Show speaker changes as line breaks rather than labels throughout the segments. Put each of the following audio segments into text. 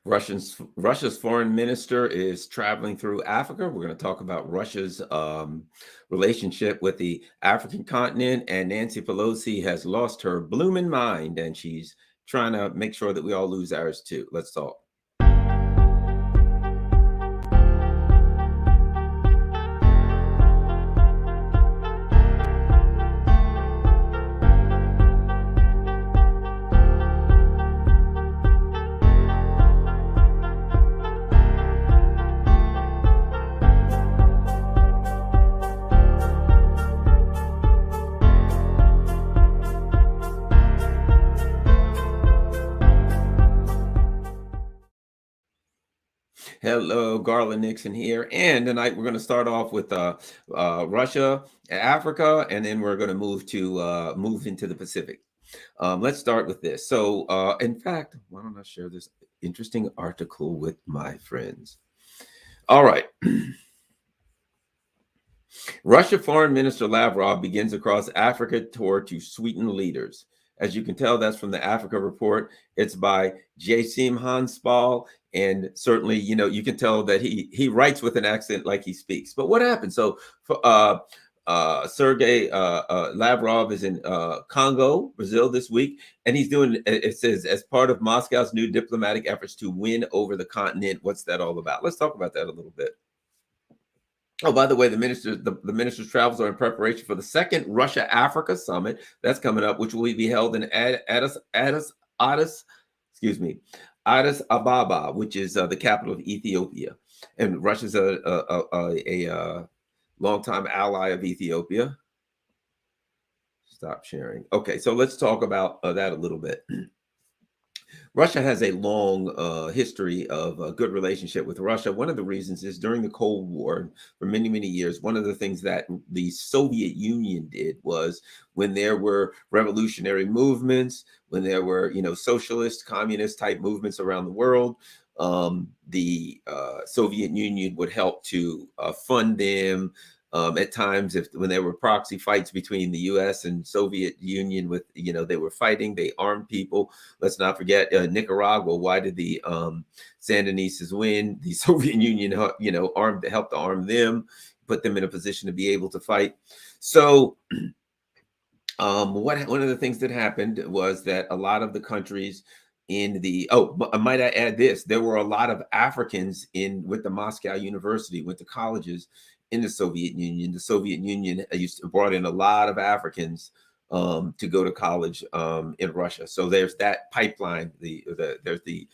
Russia's foreign minister is traveling through Africa. We're going to talk about Russia's relationship with the African continent. And Nancy Pelosi has lost her blooming mind, and she's trying to make sure that we all lose ours too. Let's talk. Hello, Garland Nixon here. And tonight we're going to start off with Russia, Africa, and then we're going to move into the Pacific. Let's start with this. So, in fact, why don't I share this interesting article with my friends? All right. Russia Foreign Minister Lavrov begins across Africa tour to sweeten leaders. As you can tell, that's from the Africa Report. It's by Jasim Hanspal. And certainly, you can tell that he writes with an accent like he speaks. But what happened? So Sergei Lavrov is in Congo, Brazil this week. And he's doing, it says, as part of Moscow's new diplomatic efforts to win over the continent. What's that all about? Let's talk about that a little bit. Oh, by the way, the minister's travels are in preparation for the second Russia-Africa summit that's coming up, which will be held in Addis Ababa, which is the capital of Ethiopia. And Russia's a longtime ally of Ethiopia. Stop sharing. Okay, so let's talk about that a little bit. Russia has a long history of a good relationship with Russia. One of the reasons is during the Cold War, for many, many years, one of the things that the Soviet Union did was when there were revolutionary movements, when there were, socialist, communist type movements around the world, the Soviet Union would help to fund them. At times, when there were proxy fights between the U.S. and Soviet Union, with they were fighting, they armed people. Let's not forget Nicaragua. Why did the Sandinistas win? The Soviet Union, helped to arm them, put them in a position to be able to fight. So, one of the things that happened was that a lot of the countries might I add this? There were a lot of Africans with the Moscow University, went to colleges in the Soviet Union. The Soviet Union brought in a lot of Africans to go to college in Russia. So there's that pipeline. There's the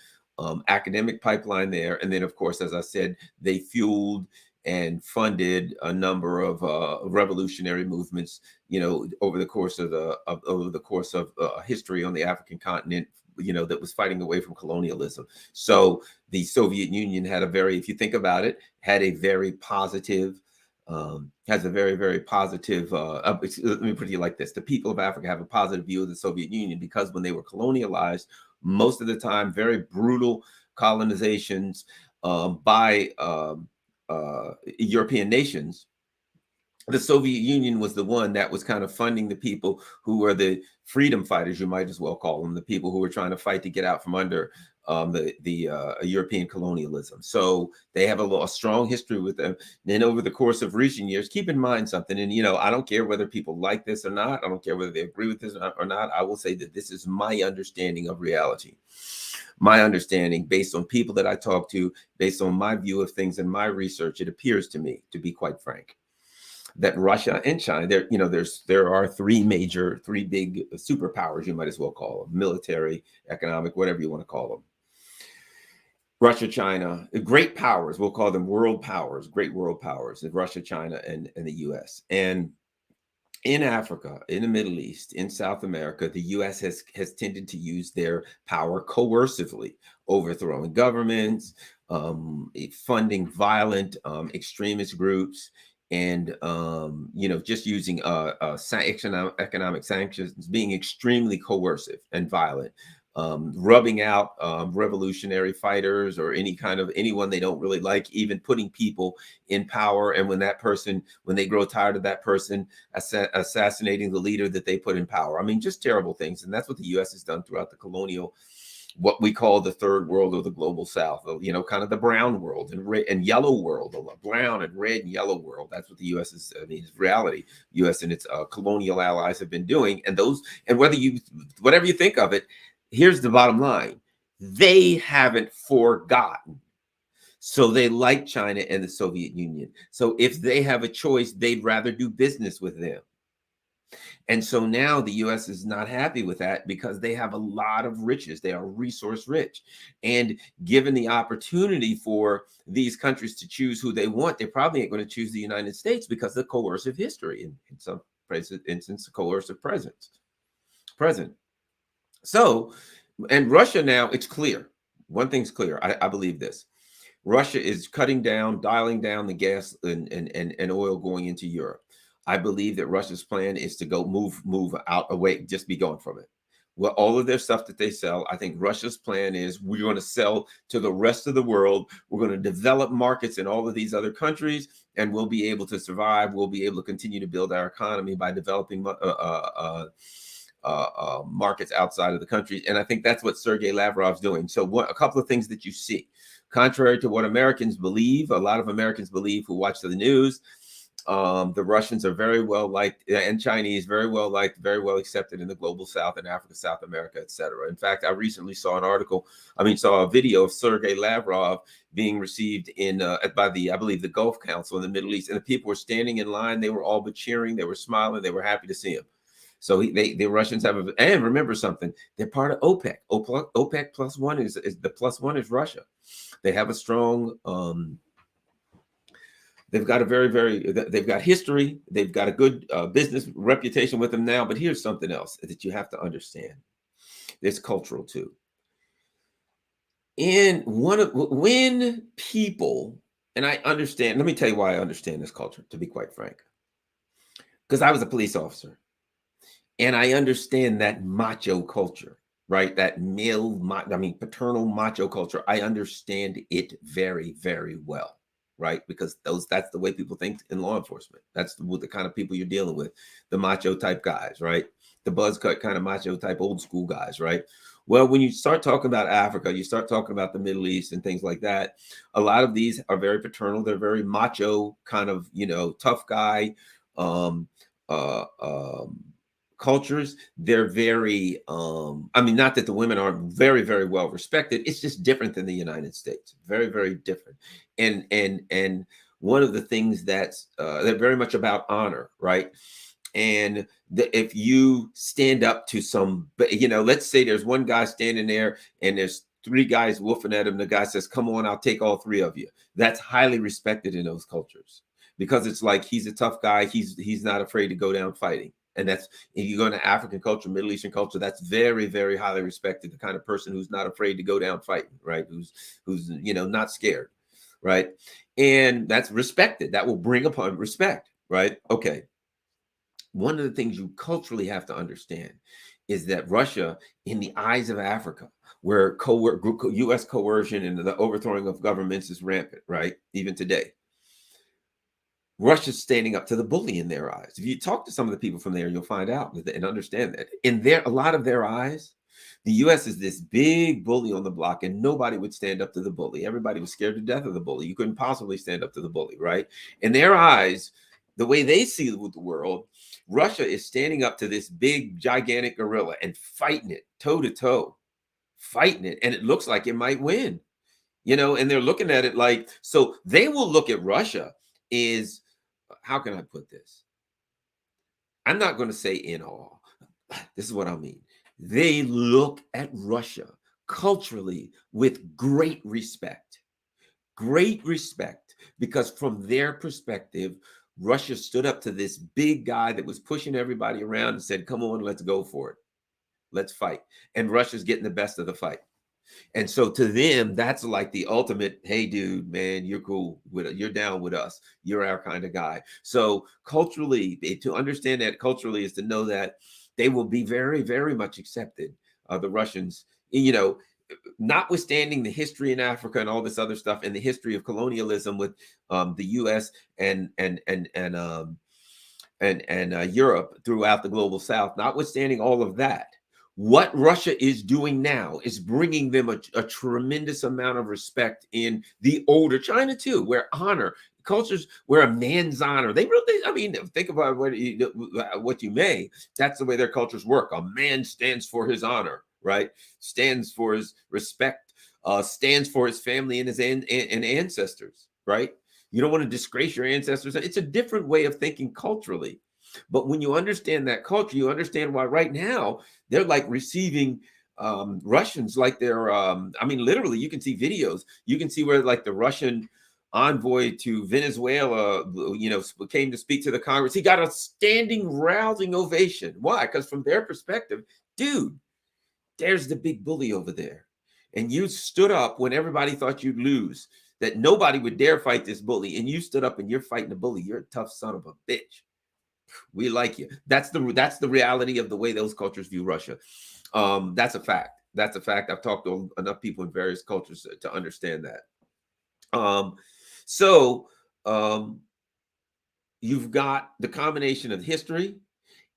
academic pipeline there, and then of course, as I said, they fueled and funded a number of revolutionary movements. Over the course of history on the African continent. That was fighting away from colonialism. So the Soviet Union if you think about it, had a very positive. Has a very, very positive, let me put it like this. The people of Africa have a positive view of the Soviet Union because when they were colonialized, most of the time, very brutal colonizations by European nations, the Soviet Union was the one that was kind of funding the people who were the freedom fighters, you might as well call them, the people who were trying to fight to get out from under the European colonialism. So they have a strong history with them. Then over the course of recent years, keep in mind something, and I don't care whether people like this or not. I don't care whether they agree with this or not. I will say that this is my understanding of reality. My understanding, based on people that I talk to, based on my view of things and my research, it appears to me, to be quite frank, that Russia and China, there are three big superpowers, you might as well call them, military, economic, whatever you want to call them. Russia, China, great powers, we'll call them world powers, great world powers, Russia, China, and the U.S. And in Africa, in the Middle East, in South America, the U.S. has tended to use their power coercively, overthrowing governments, funding violent extremist groups, and just using economic sanctions, being extremely coercive and violent, rubbing out revolutionary fighters or anyone they don't really like, even putting people in power. And when they grow tired of that person, assassinating the leader that they put in power. I mean, just terrible things. And that's what the U.S. has done throughout the colonial what we call the third world or the global south, kind of the brown world and red and yellow world, the brown and red and yellow world. That's what the U.S. is, is reality. U.S. and its colonial allies have been doing. And whatever you think of it, here's the bottom line. They haven't forgotten. So they like China and the Soviet Union. So if they have a choice, they'd rather do business with them. And so now the US is not happy with that because they have a lot of riches. They are resource rich. And given the opportunity for these countries to choose who they want, they probably ain't going to choose the United States because of coercive history, in some instance, coercive present. So, and Russia now, it's clear. One thing's clear. I believe this. Russia is dialing down the gas and oil going into Europe. I believe that Russia's plan is to go move out away, just be gone from it. Well, all of their stuff that they sell, I think Russia's plan is we're going to sell to the rest of the world. We're going to develop markets in all of these other countries, and we'll be able to survive. We'll be able to continue to build our economy by developing markets outside of the country. And I think that's what Sergei Lavrov's doing. So a couple of things that you see, contrary to what Americans believe, a lot of Americans believe who watch the news, the Russians are very well liked, and Chinese very well liked, very well accepted in the global South, in Africa, South America, etc. In fact, I recently saw a video of Sergei Lavrov being received by I believe the Gulf Council in the Middle East, and the people were standing in line. They were all but cheering. They were smiling. They were happy to see him. So the Russians have and remember something, they're part of OPEC. OPEC plus one is the plus one is Russia. They have a strong, they've got they've got history. They've got a good business reputation with them now. But here's something else that you have to understand. It's cultural too. And when people, and I understand, let me tell you why I understand this culture, to be quite frank. Because I was a police officer. And I understand that macho culture, right? That paternal macho culture. I understand it very, very well, right? Because that's the way people think in law enforcement. That's the kind of people you're dealing with, the macho type guys, right? The buzz cut kind of macho type old school guys, right? Well, when you start talking about Africa, you start talking about the Middle East and things like that, a lot of these are very paternal. They're very macho, kind of, tough guy, cultures. They're very not that the women aren't very, very well respected. It's just different than the United States. Very, very different. And one of the things they're very much about honor, right? And if you stand up to let's say there's one guy standing there and there's three guys wolfing at him, the guy says, "Come on, I'll take all three of you." That's highly respected in those cultures because it's like he's a tough guy. He's not afraid to go down fighting. And that's, if you go into African culture, Middle Eastern culture, that's very, very highly respected. The kind of person who's not afraid to go down fighting, right? Who's not scared, right? And that's respected. That will bring upon respect, right? Okay. One of the things you culturally have to understand is that Russia, in the eyes of Africa, where U.S. coercion and the overthrowing of governments is rampant, right? Even today. Russia's standing up to the bully in their eyes. If you talk to some of the people from there, you'll find out and understand that in a lot of their eyes, the U.S. is this big bully on the block, and nobody would stand up to the bully. Everybody was scared to death of the bully. You couldn't possibly stand up to the bully, right? In their eyes, the way they see the world, Russia is standing up to this big, gigantic gorilla and fighting it toe to toe, fighting it, and it looks like it might win, and they're looking at it like, so they will look at Russia is, how can I put this? I'm not going to say in awe. This is what I mean. They look at Russia culturally with great respect, because from their perspective, Russia stood up to this big guy that was pushing everybody around and said, "Come on, let's go for it. Let's fight." And Russia's getting the best of the fight. And so to them, that's like the ultimate, hey, dude, man, you're cool you're down with us. You're our kind of guy. So culturally, to understand that culturally is to know that they will be very, very much accepted. The Russians, notwithstanding the history in Africa and all this other stuff, and the history of colonialism with the U.S. and Europe throughout the global South, notwithstanding all of that, What Russia is doing now is bringing them a tremendous amount of respect in the older China too, where honor cultures where a man's honor. They really, I mean, think about what you may. That's the way their cultures work. A man stands for his honor, right? Stands for his respect. Stands for his family and his and ancestors, right? You don't want to disgrace your ancestors. It's a different way of thinking culturally. But when you understand that culture, you understand why right now they're like receiving Russians like they're, I mean, literally, you can see videos. You can see where like the Russian envoy to Venezuela, came to speak to the Congress. He got a standing rousing ovation. Why? Because from their perspective, dude, there's the big bully over there. And you stood up when everybody thought you'd lose, that nobody would dare fight this bully. And you stood up and you're fighting the bully. You're a tough son of a bitch. We like you. That's the reality of the way those cultures view Russia. That's a fact. That's a fact. I've talked to enough people in various cultures to understand that. So you've got the combination of history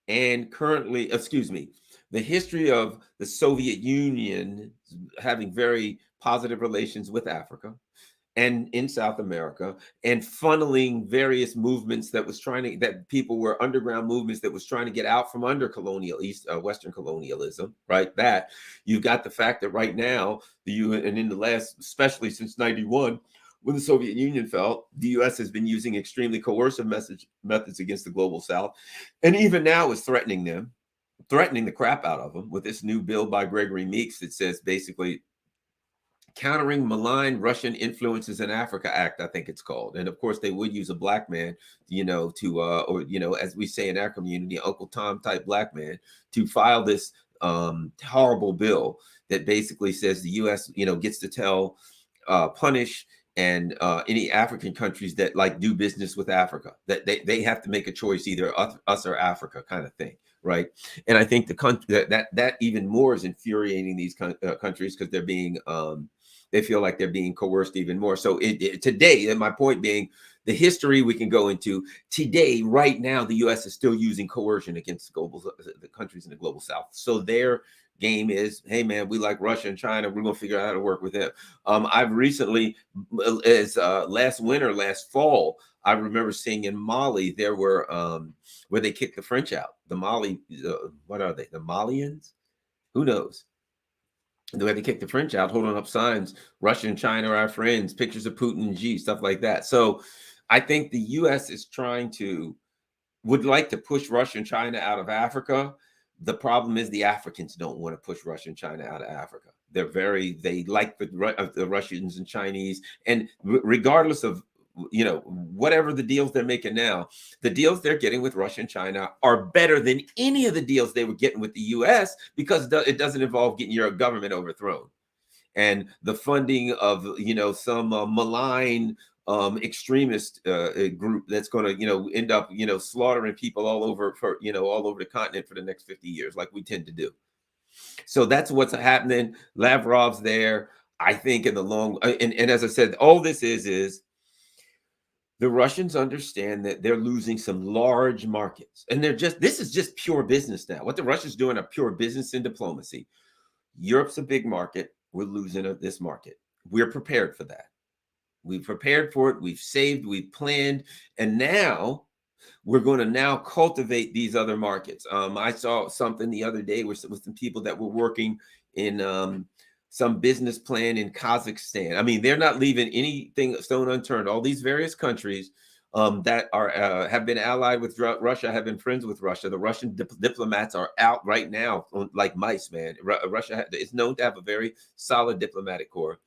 and currently, excuse me, the history of the Soviet Union having very positive relations with Africa and in South America, and funneling various movements that people were underground movements that was trying to get out from under Western colonialism, right? That you've got the fact that right now the UN, and in the last, especially since 91, when the Soviet Union fell, the US has been using extremely coercive methods against the global South, and even now is threatening the crap out of them with this new bill by Gregory Meeks that says basically Countering Malign Russian Influences in Africa Act, I think it's called. And of course, they would use a black man, as we say in our community, Uncle Tom type black man, to file this horrible bill that basically says the U.S., gets to punish and any African countries that like do business with Africa, that they have to make a choice, either us or Africa, kind of thing. Right. And I think the country that even more is infuriating these countries because they're being they feel like they're being coerced even more. So today, and my point being, the history we can go into today, right now, the U.S. is still using coercion against the countries in the global South. So their game is, hey man, we like Russia and China. We're gonna figure out how to work with them. I've recently, as last fall, I remember seeing in Mali there were where they kicked the French out. The Mali, what are they? The Malians? Who knows? The way they kicked the French out, holding up signs, Russia and China are our friends, pictures of Putin and Xi, stuff like that. So I think the U.S. is would like to push Russia and China out of Africa. The problem is the Africans don't want to push Russia and China out of Africa. They like the Russians and Chinese, and regardless of whatever the deals they're making now, the deals they're getting with Russia and China are better than any of the deals they were getting with the U.S. because it doesn't involve getting your government overthrown and the funding of some malign extremist group that's going to end up slaughtering people all over the continent for the next 50 years, like we tend to do. So that's what's happening. Lavrov's there, I think, in the long and as I said, all this is the Russians understand that they're losing some large markets, and this is just pure business now. What the Russians doing are pure business and diplomacy. Europe's a big market. We're losing this market. We're prepared for that. We've prepared for it. We've saved. We've planned, and now we're going to now cultivate these other markets. I saw something the other day with some people that were working in some business plan in Kazakhstan. I mean, they're not leaving anything stone unturned. All these various countries that are have been allied with Russia, have been friends with Russia. The Russian diplomats are out right now like mice, man. Russia is known to have a very solid diplomatic corps,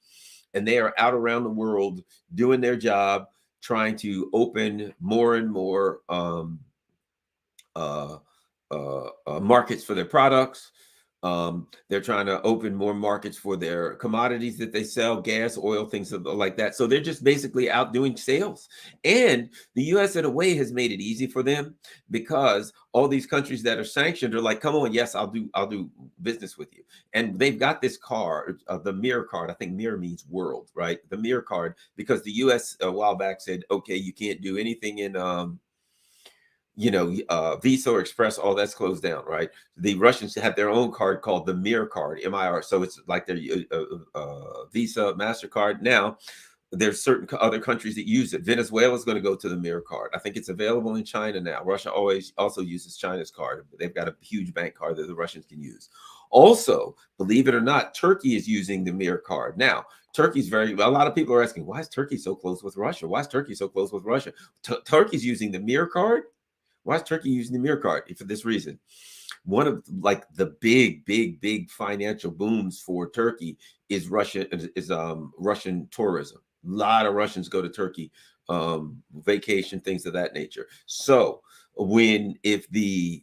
and they are out around the world doing their job, trying to open more and more markets for their products. They're trying to open more markets for their commodities that they sell, gas, oil, things like that. So they're just basically out doing sales. And the U.S. in a way has made it easy for them because all these countries that are sanctioned are like, come on, yes, I'll do business with you. And they've got this card, the mirror card. I think mirror means world, right? The mirror card, because the U.S. a while back said, okay, you can't do anything in Visa or Express, all that's closed down, right? The Russians have their own card called the Mir card, MIR. So it's like their Visa, MasterCard. Now, there's certain other countries that use it. Venezuela is going to go to the Mir card. I think it's available in China now. Russia always also uses China's card. They've got a huge bank card that the Russians can use. Also, believe it or not, Turkey is using the Mir card. Now, Turkey's a lot of people are asking, why is Turkey so close with Russia? Why is Turkey so close with Russia? Turkey's using the Mir card. Why is Turkey using the Mir card? For this reason. One of like the big financial booms for Turkey is Russian tourism. A lot of Russians go to Turkey, vacation, things of that nature. So if the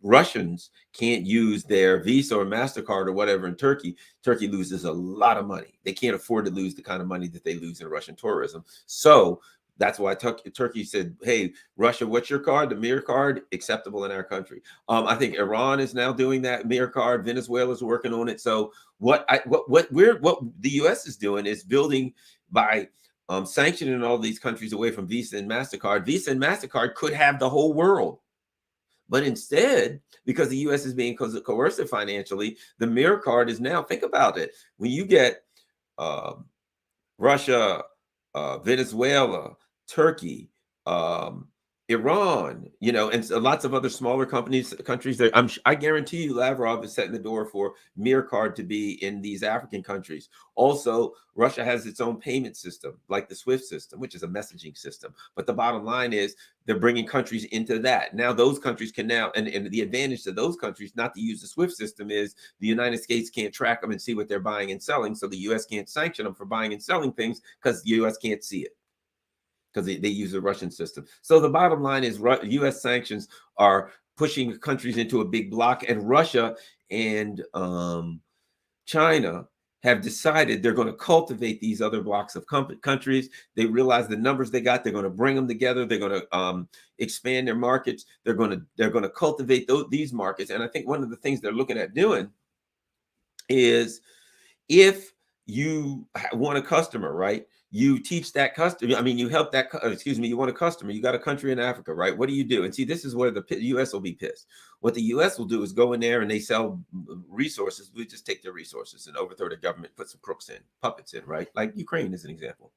Russians can't use their Visa or MasterCard or whatever in Turkey, Turkey loses a lot of money. They can't afford to lose the kind of money that they lose in Russian tourism. So that's why Turkey said, hey, Russia, what's your card? The Mir card, acceptable in our country. I think Iran is now doing that Mir card. Venezuela's working on it. So what the U.S. is doing is building by sanctioning all these countries away from Visa and MasterCard. Visa and MasterCard could have the whole world. But instead, because the U.S. is being coercive financially, the Mir card is now, think about it. When you get Russia, Venezuela, Turkey, Iran, and lots of other smaller countries there. I guarantee you Lavrov is setting the door for Mir card to be in these African countries. Also, Russia has its own payment system, like the SWIFT system, which is a messaging system. But the bottom line is they're bringing countries into that. Now those countries can now, and the advantage to those countries not to use the SWIFT system is the United States can't track them and see what they're buying and selling. So the U.S. can't sanction them for buying and selling things because the U.S. can't see it, because they use the Russian system. So the bottom line is U.S. sanctions are pushing countries into a big block, and Russia and China have decided they're going to cultivate these other blocks of countries. They realize the numbers they got, they're going to bring them together. They're going to expand their markets. They're going to cultivate these markets. And I think one of the things they're looking at doing is, if you want a customer, right? You teach that customer, you help that, you want a customer, you got a country in Africa, right? What do you do? And see, this is where the U.S. will be pissed. What the U.S. will do is go in there and they sell resources. We just take their resources and overthrow the government, put some puppets in, right? Like Ukraine is an example.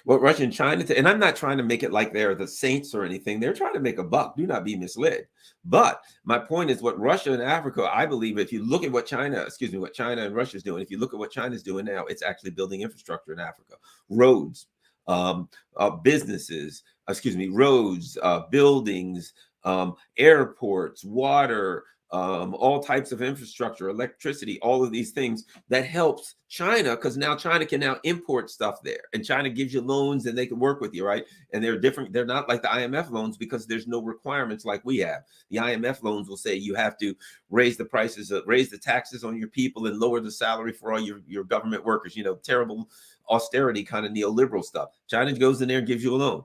What Russia and China, and I'm not trying to make it like they're the saints or anything. They're trying to make a buck. Do not be misled. But my point is, what Russia and Africa, I believe, if you look at what China and Russia is doing, if you look at what China's doing now, it's actually building infrastructure in Africa, roads, businesses, roads, buildings, airports, water, all types of infrastructure, electricity, all of these things that helps China, because now China can now import stuff there, and China gives you loans and they can work with you, right? And they're different. They're not like the IMF loans because there's no requirements like we have. The IMF loans will say you have to raise the prices, raise the taxes on your people and lower the salary for all your government workers, terrible austerity kind of neoliberal stuff. China goes in there and gives you a loan.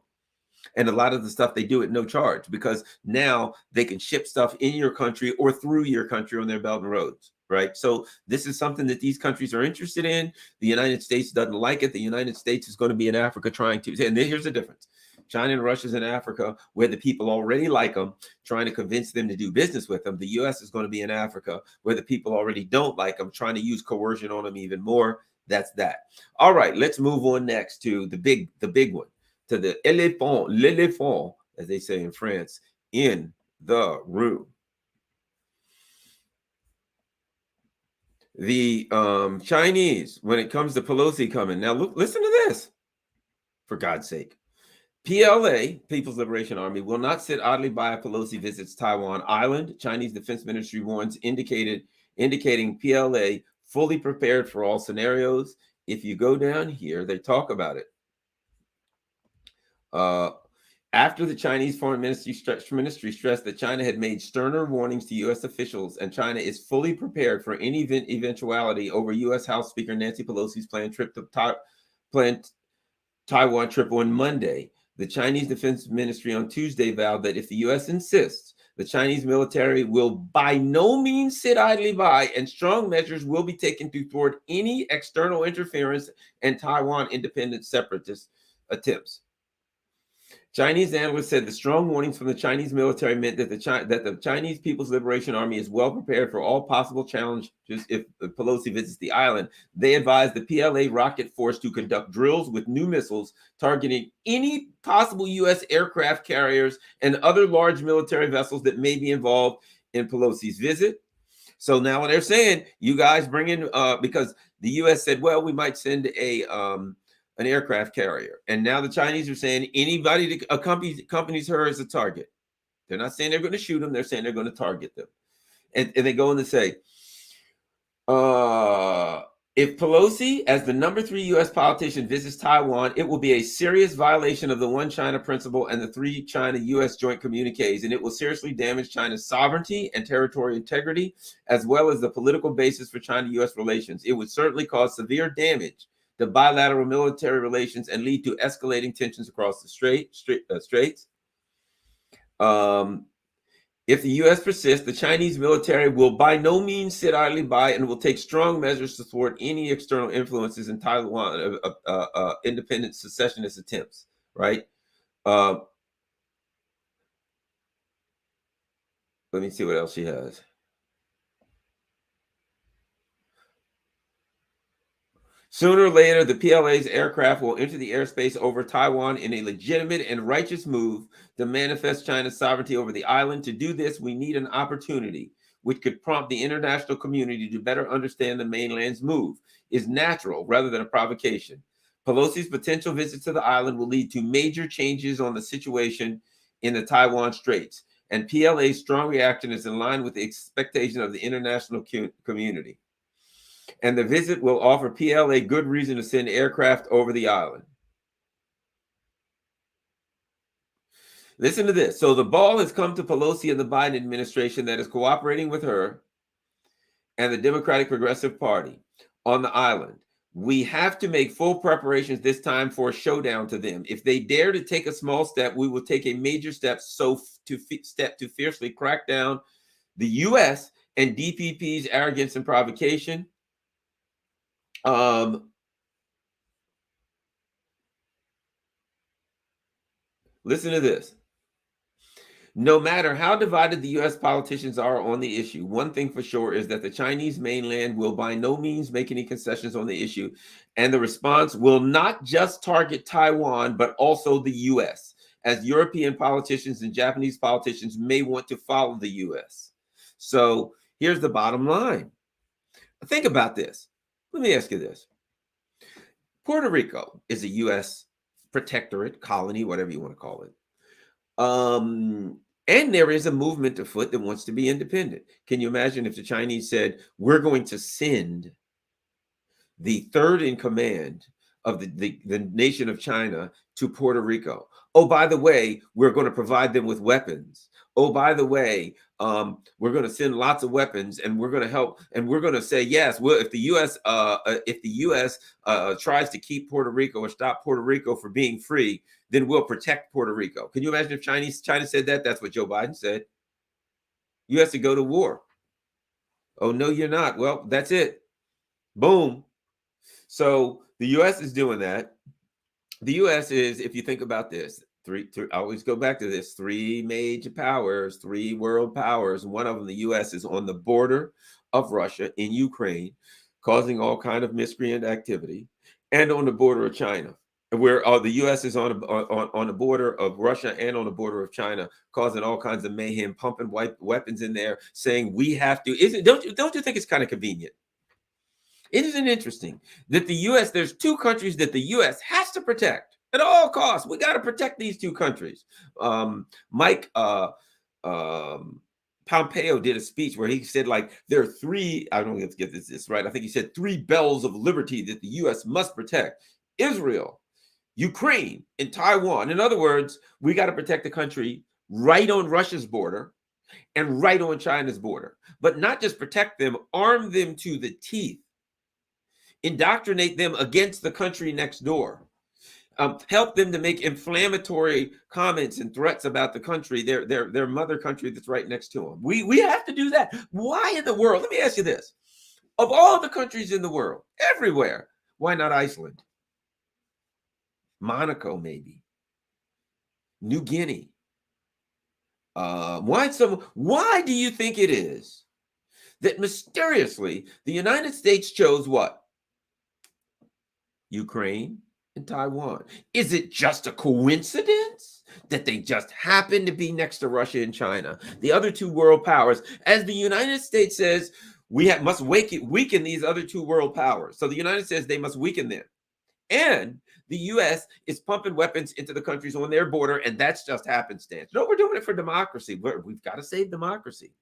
And a lot of the stuff they do at no charge, because now they can ship stuff in your country or through your country on their Belt and Roads, right? So this is something that these countries are interested in. The United States doesn't like it. The United States is going to be in Africa trying to, and here's the difference. China and Russia's in Africa, where the people already like them, trying to convince them to do business with them. The U.S. is going to be in Africa, where the people already don't like them, trying to use coercion on them even more. That's that. All right, let's move on next to the big one. To the l'éléphant, as they say in France, in the room. The Chinese, when it comes to Pelosi coming. Now, look, listen to this, for God's sake. PLA, People's Liberation Army, will not sit idly by if Pelosi visits Taiwan Island. Chinese Defense Ministry warns, indicating PLA fully prepared for all scenarios. If you go down here, they talk about it. After the Chinese Foreign Ministry stressed that China had made sterner warnings to U.S. officials, and China is fully prepared for any eventuality over U.S. House Speaker Nancy Pelosi's planned Taiwan trip on Monday, the Chinese Defense Ministry on Tuesday vowed that if the U.S. insists, the Chinese military will by no means sit idly by, and strong measures will be taken to thwart any external interference and Taiwan independent separatist attempts. Chinese analysts said the strong warnings from the Chinese military meant that the Chinese People's Liberation Army is well prepared for all possible challenges if Pelosi visits the island. They advised the PLA rocket force to conduct drills with new missiles targeting any possible U.S. aircraft carriers and other large military vessels that may be involved in Pelosi's visit. So now they're saying, you guys bring in, because the U.S. said, well, we might send an aircraft carrier. And now the Chinese are saying anybody that accompanies her as a target. They're not saying they're going to shoot them. They're saying they're going to target them. And they go on to say, if Pelosi, as the number 3 U.S. politician, visits Taiwan, it will be a serious violation of the One China principle and the 3 China-U.S. joint communiques, and it will seriously damage China's sovereignty and territorial integrity, as well as the political basis for China-U.S. relations. It would certainly cause severe damage to bilateral military relations and lead to escalating tensions across the straits. If the U.S. persists, the Chinese military will by no means sit idly by and will take strong measures to thwart any external influences in Taiwan, independent secessionist attempts, right? Let me see what else she has. Sooner or later, the PLA's aircraft will enter the airspace over Taiwan in a legitimate and righteous move to manifest China's sovereignty over the island. To do this, we need an opportunity which could prompt the international community to better understand the mainland's move is natural rather than a provocation. Pelosi's potential visit to the island will lead to major changes on the situation in the Taiwan Straits, and PLA's strong reaction is in line with the expectation of the international community. And the visit will offer PLA good reason to send aircraft over the island. Listen to this. So the ball has come to Pelosi and the Biden administration that is cooperating with her and the Democratic Progressive Party on the island. We have to make full preparations this time for a showdown to them. If they dare to take a small step, we will take a major step to fiercely crack down the U.S. and DPP's arrogance and provocation. Listen to this. No matter how divided the U.S. politicians are on the issue, one thing for sure is that the Chinese mainland will by no means make any concessions on the issue, and the response will not just target Taiwan, but also the U.S., as European politicians and Japanese politicians may want to follow the U.S. So here's the bottom line. Think about this. Let me ask you this. Puerto Rico is a U.S. protectorate, colony, whatever you want to call it. And there is a movement afoot that wants to be independent. Can you imagine if the Chinese said, we're going to send the third in command of the nation of China to Puerto Rico? Oh, by the way, we're going to provide them with weapons. Oh, by the way, we're going to send lots of weapons, and we're going to help, and we're going to say yes. Well, if the U.S. Tries to keep Puerto Rico or stop Puerto Rico from being free, then we'll protect Puerto Rico. Can you imagine if China said that? That's what Joe Biden said. You have to go to war. Oh, no, you're not. Well, that's it. Boom. So the U.S. is doing that. The U.S. is, if you think about this, I always go back to this, 3 major powers, 3 world powers. One of them, the U.S., is on the border of Russia in Ukraine, causing all kind of miscreant activity, and on the border of China, where the U.S. is on the border of Russia and on the border of China, causing all kinds of mayhem, pumping weapons in there, saying we have to. Don't you think it's kind of convenient? Isn't it interesting that the U.S., there's 2 countries that the U.S. has to protect at all costs? We got to protect these 2 countries. Mike Pompeo did a speech where he said, like, there are 3, I don't get this right. I think he said 3 bells of liberty that the U.S. must protect: Israel, Ukraine, and Taiwan. In other words, we got to protect the country right on Russia's border and right on China's border, but not just protect them, arm them to the teeth. Indoctrinate them against the country next door. Help them to make inflammatory comments and threats about the country, their mother country that's right next to them. We have to do that. Why in the world? Let me ask you this. Of all the countries in the world, everywhere, why not Iceland? Monaco, maybe. New Guinea. Why do you think it is that mysteriously the United States chose what? Ukraine and Taiwan. Is it just a coincidence that they just happen to be next to Russia and China, the other two world powers? As the United States says, must weaken these other two world powers. So the United States, they must weaken them. And the U.S. is pumping weapons into the countries on their border, and that's just happenstance. No, we're doing it for democracy. We've got to save democracy.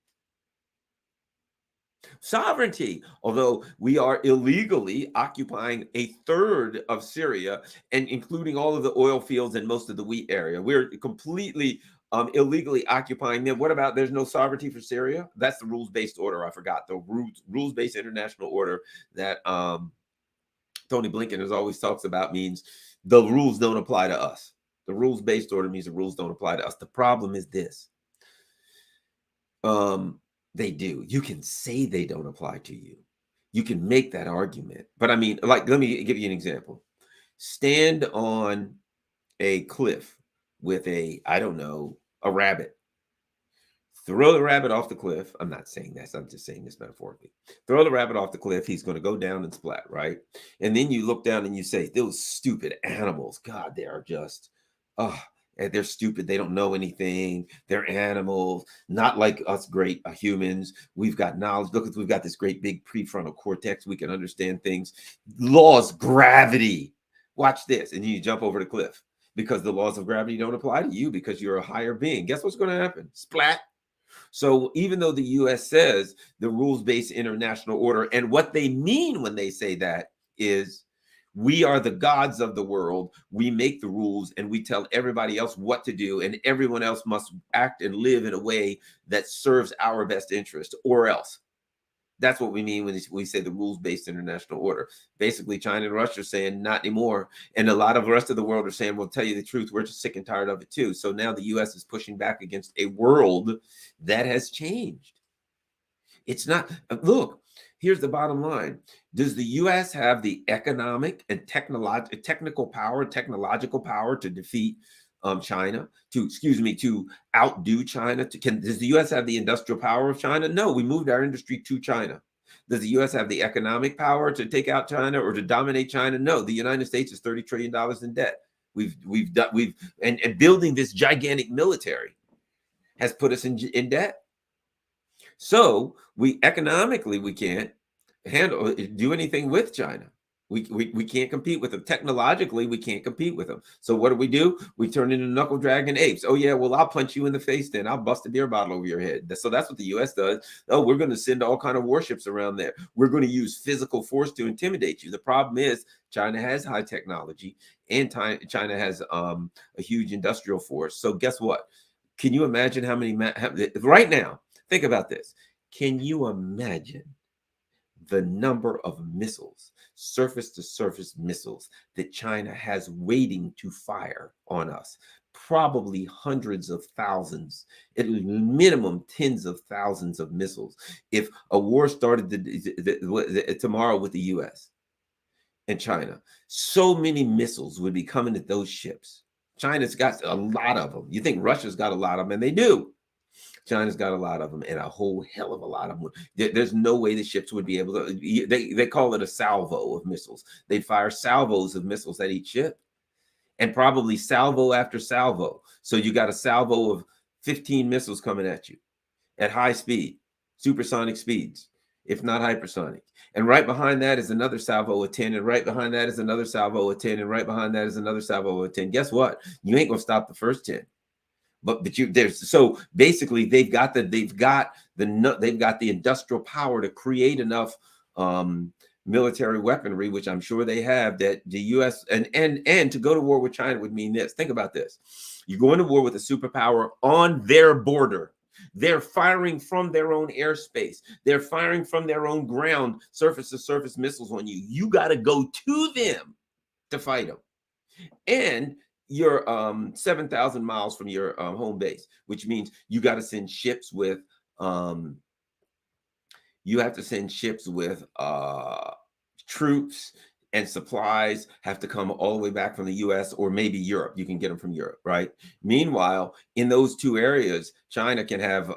Sovereignty, although we are illegally occupying a third of Syria and including all of the oil fields and most of the wheat area. We're completely illegally occupying them. What about there's no sovereignty for Syria? That's the rules-based order. I forgot the rules-based international order that Tony Blinken has always talks about means the rules don't apply to us. The rules-based order means the rules don't apply to us. The problem is this. They do. You can say they don't apply to you. You can make that argument. But I mean, like, let me give you an example. Stand on a cliff with I don't know, a rabbit. Throw the rabbit off the cliff. I'm not saying this. I'm just saying this metaphorically. Throw the rabbit off the cliff. He's going to go down and splat, right? And then you look down and you say, those stupid animals, God, they are just, they're stupid. They don't know anything. They're animals, not like us great humans. We've got knowledge. Look, we've got this great big prefrontal cortex. We can understand things. Laws, gravity. Watch this. And you jump over the cliff because the laws of gravity don't apply to you because you're a higher being. Guess what's going to happen? Splat. So even though the U.S. says the rules-based international order, and what they mean when they say that is we are the gods of the world, we make the rules, and we tell everybody else what to do, and everyone else must act and live in a way that serves our best interest, or else. That's what we mean when we say the rules-based international order. Basically, China and Russia are saying not anymore. And a lot of the rest of the world are saying, well, tell you the truth, we're just sick and tired of it too. So now the U.S. is pushing back against a world that has changed. It's not, look, here's the bottom line. Does the U.S. have the economic and technological power to defeat China, to outdo China? Does the U.S. have the industrial power of China? No, we moved our industry to China. Does the U.S. have the economic power to take out China or to dominate China? No, the United States is $30 trillion in debt. And building this gigantic military has put us in debt. So we can't do anything with China. We can't compete with them. Technologically, we can't compete with them. So what do? We turn into knuckle dragging apes. Oh yeah, well, I'll punch you in the face then. I'll bust a beer bottle over your head. So that's what the U.S. does. Oh, we're going to send all kind of warships around there. We're going to use physical force to intimidate you. The problem is China has high technology and China has a huge industrial force. So guess what? Can you imagine how many right now? Think about this. Can you imagine the number of missiles, surface-to-surface missiles that China has waiting to fire on us? Probably hundreds of thousands, at minimum tens of thousands of missiles. If a war started tomorrow with the U.S. and China, so many missiles would be coming at those ships. China's got a lot of them. You think Russia's got a lot of them, and they do. China's got a lot of them, and a whole hell of a lot of them. There's no way the ships would be able to. They call it a salvo of missiles. They'd fire salvos of missiles at each ship, and probably salvo after salvo. So you got a salvo of 15 missiles coming at you at high speed, supersonic speeds, if not hypersonic. And right behind that is another salvo of 10, and right behind that is another salvo of 10, and right behind that is another salvo of 10. Guess what? You ain't gonna stop the first 10. But so basically they've got the industrial power to create enough military weaponry, which I'm sure they have, that the U.S. and to go to war with China would mean this. Think about this. You're going to war with a superpower on their border. They're firing from their own airspace. They're firing from their own ground, surface-to-surface missiles on you. You got to go to them to fight them. And you're 7,000 miles from your home base, which means you got to send ships with troops and supplies have to come all the way back from the US or maybe Europe. You can get them from Europe, right? Meanwhile, in those two areas, China can have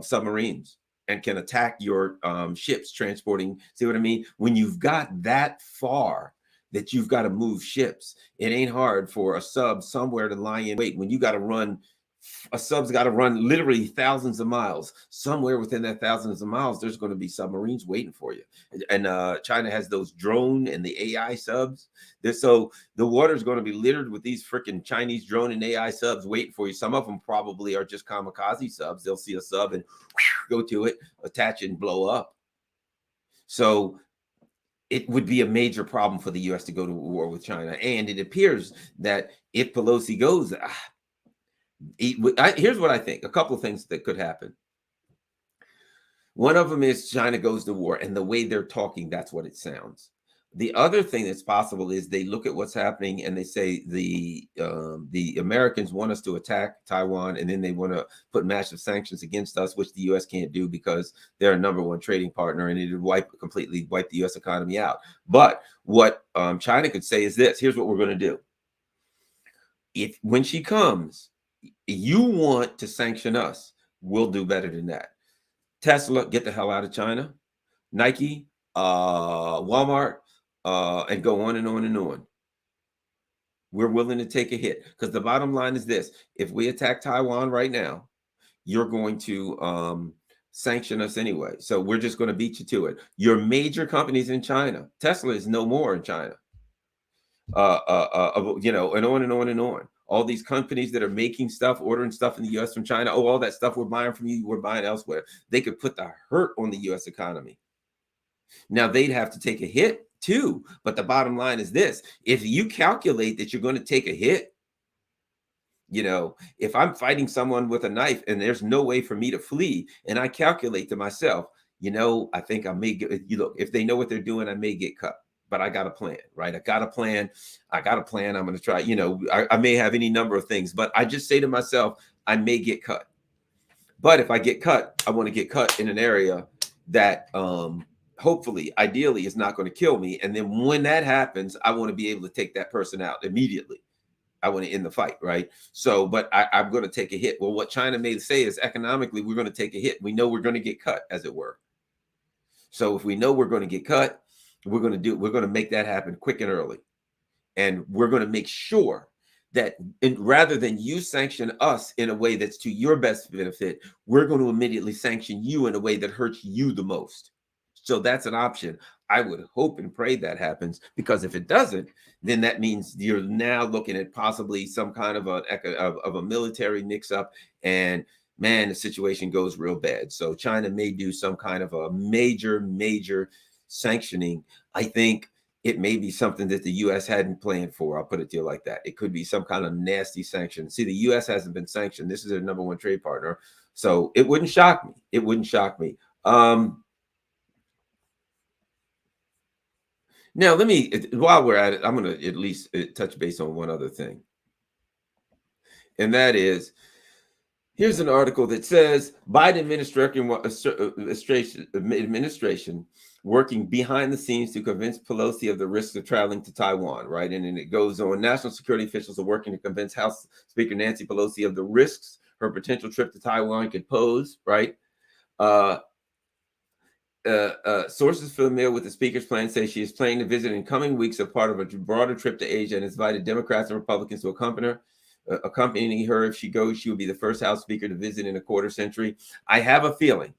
submarines and can attack your ships transporting. See what I mean? When you've got that far that you've got to move ships, it ain't hard for a sub somewhere to lie in wait when you got to run. A sub's got to run literally thousands of miles. Somewhere within that thousands of miles, there's going to be submarines waiting for you. And China has those drone and the AI subs. So the water's going to be littered with these freaking Chinese drone and AI subs waiting for you. Some of them probably are just kamikaze subs. They'll see a sub and go to it, attach it, and blow up. So it would be a major problem for the U.S. to go to war with China. And it appears that if Pelosi goes, here's what I think. A couple of things that could happen. One of them is China goes to war, and the way they're talking, that's what it sounds. The other thing that's possible is they look at what's happening and they say the Americans want us to attack Taiwan, and then they want to put massive sanctions against us, which the U.S. can't do because they're a number one trading partner, and it would completely wipe the U.S. economy out. But what China could say is this: here's what we're going to do. When she comes, you want to sanction us, we'll do better than that. Tesla, get the hell out of China. Nike, Walmart, and go on and on and on. We're willing to take a hit because the bottom line is this: if we attack Taiwan right now, you're going to sanction us anyway. So we're just going to beat you to it. Your major companies in China, Tesla is no more in China. And on and on and on. All these companies that are making stuff, ordering stuff in the U.S. from China. Oh, all that stuff we're buying from you, we're buying elsewhere. They could put the hurt on the U.S. economy. Now, they'd have to take a hit too. But the bottom line is this: if you calculate that you're going to take a hit, if I'm fighting someone with a knife and there's no way for me to flee, and I calculate to myself, I think I may get, if they know what they're doing, I may get cut. But I got a plan, right? I got a plan. I'm going to try, I may have any number of things, but I just say to myself, I may get cut. But if I get cut, I want to get cut in an area that hopefully, ideally, is not going to kill me. And then when that happens, I want to be able to take that person out immediately. I want to end the fight, right? So, but I'm going to take a hit. Well, what China may say is economically, we're going to take a hit. We know we're going to get cut, as it were. So if we know we're going to get cut, we're going to make that happen quick and early. And we're going to make sure that rather than you sanction us in a way that's to your best benefit, we're going to immediately sanction you in a way that hurts you the most. So that's an option. I would hope and pray that happens, because if it doesn't, then that means you're now looking at possibly some kind of a military mix-up, and man, the situation goes real bad. So China may do some kind of a major sanctioning. I think it may be something that the U.S. hadn't planned for. I'll put it to you like that. It could be some kind of nasty sanction. See, the U.S. hasn't been sanctioned. This is their number one trade partner. So it wouldn't shock me. It wouldn't shock me. Now, while we're at it, I'm going to at least touch base on one other thing. And that is, here's an article that says Biden administration working behind the scenes to convince Pelosi of the risks of traveling to Taiwan, right? And then it goes on, national security officials are working to convince House Speaker Nancy Pelosi of the risks her potential trip to Taiwan could pose, right? Sources familiar with the speaker's plan say she is planning to visit in coming weeks as part of a broader trip to Asia, and has invited Democrats and Republicans to accompanying her. If she goes, she will be the first House Speaker to visit in a quarter century. I have a feeling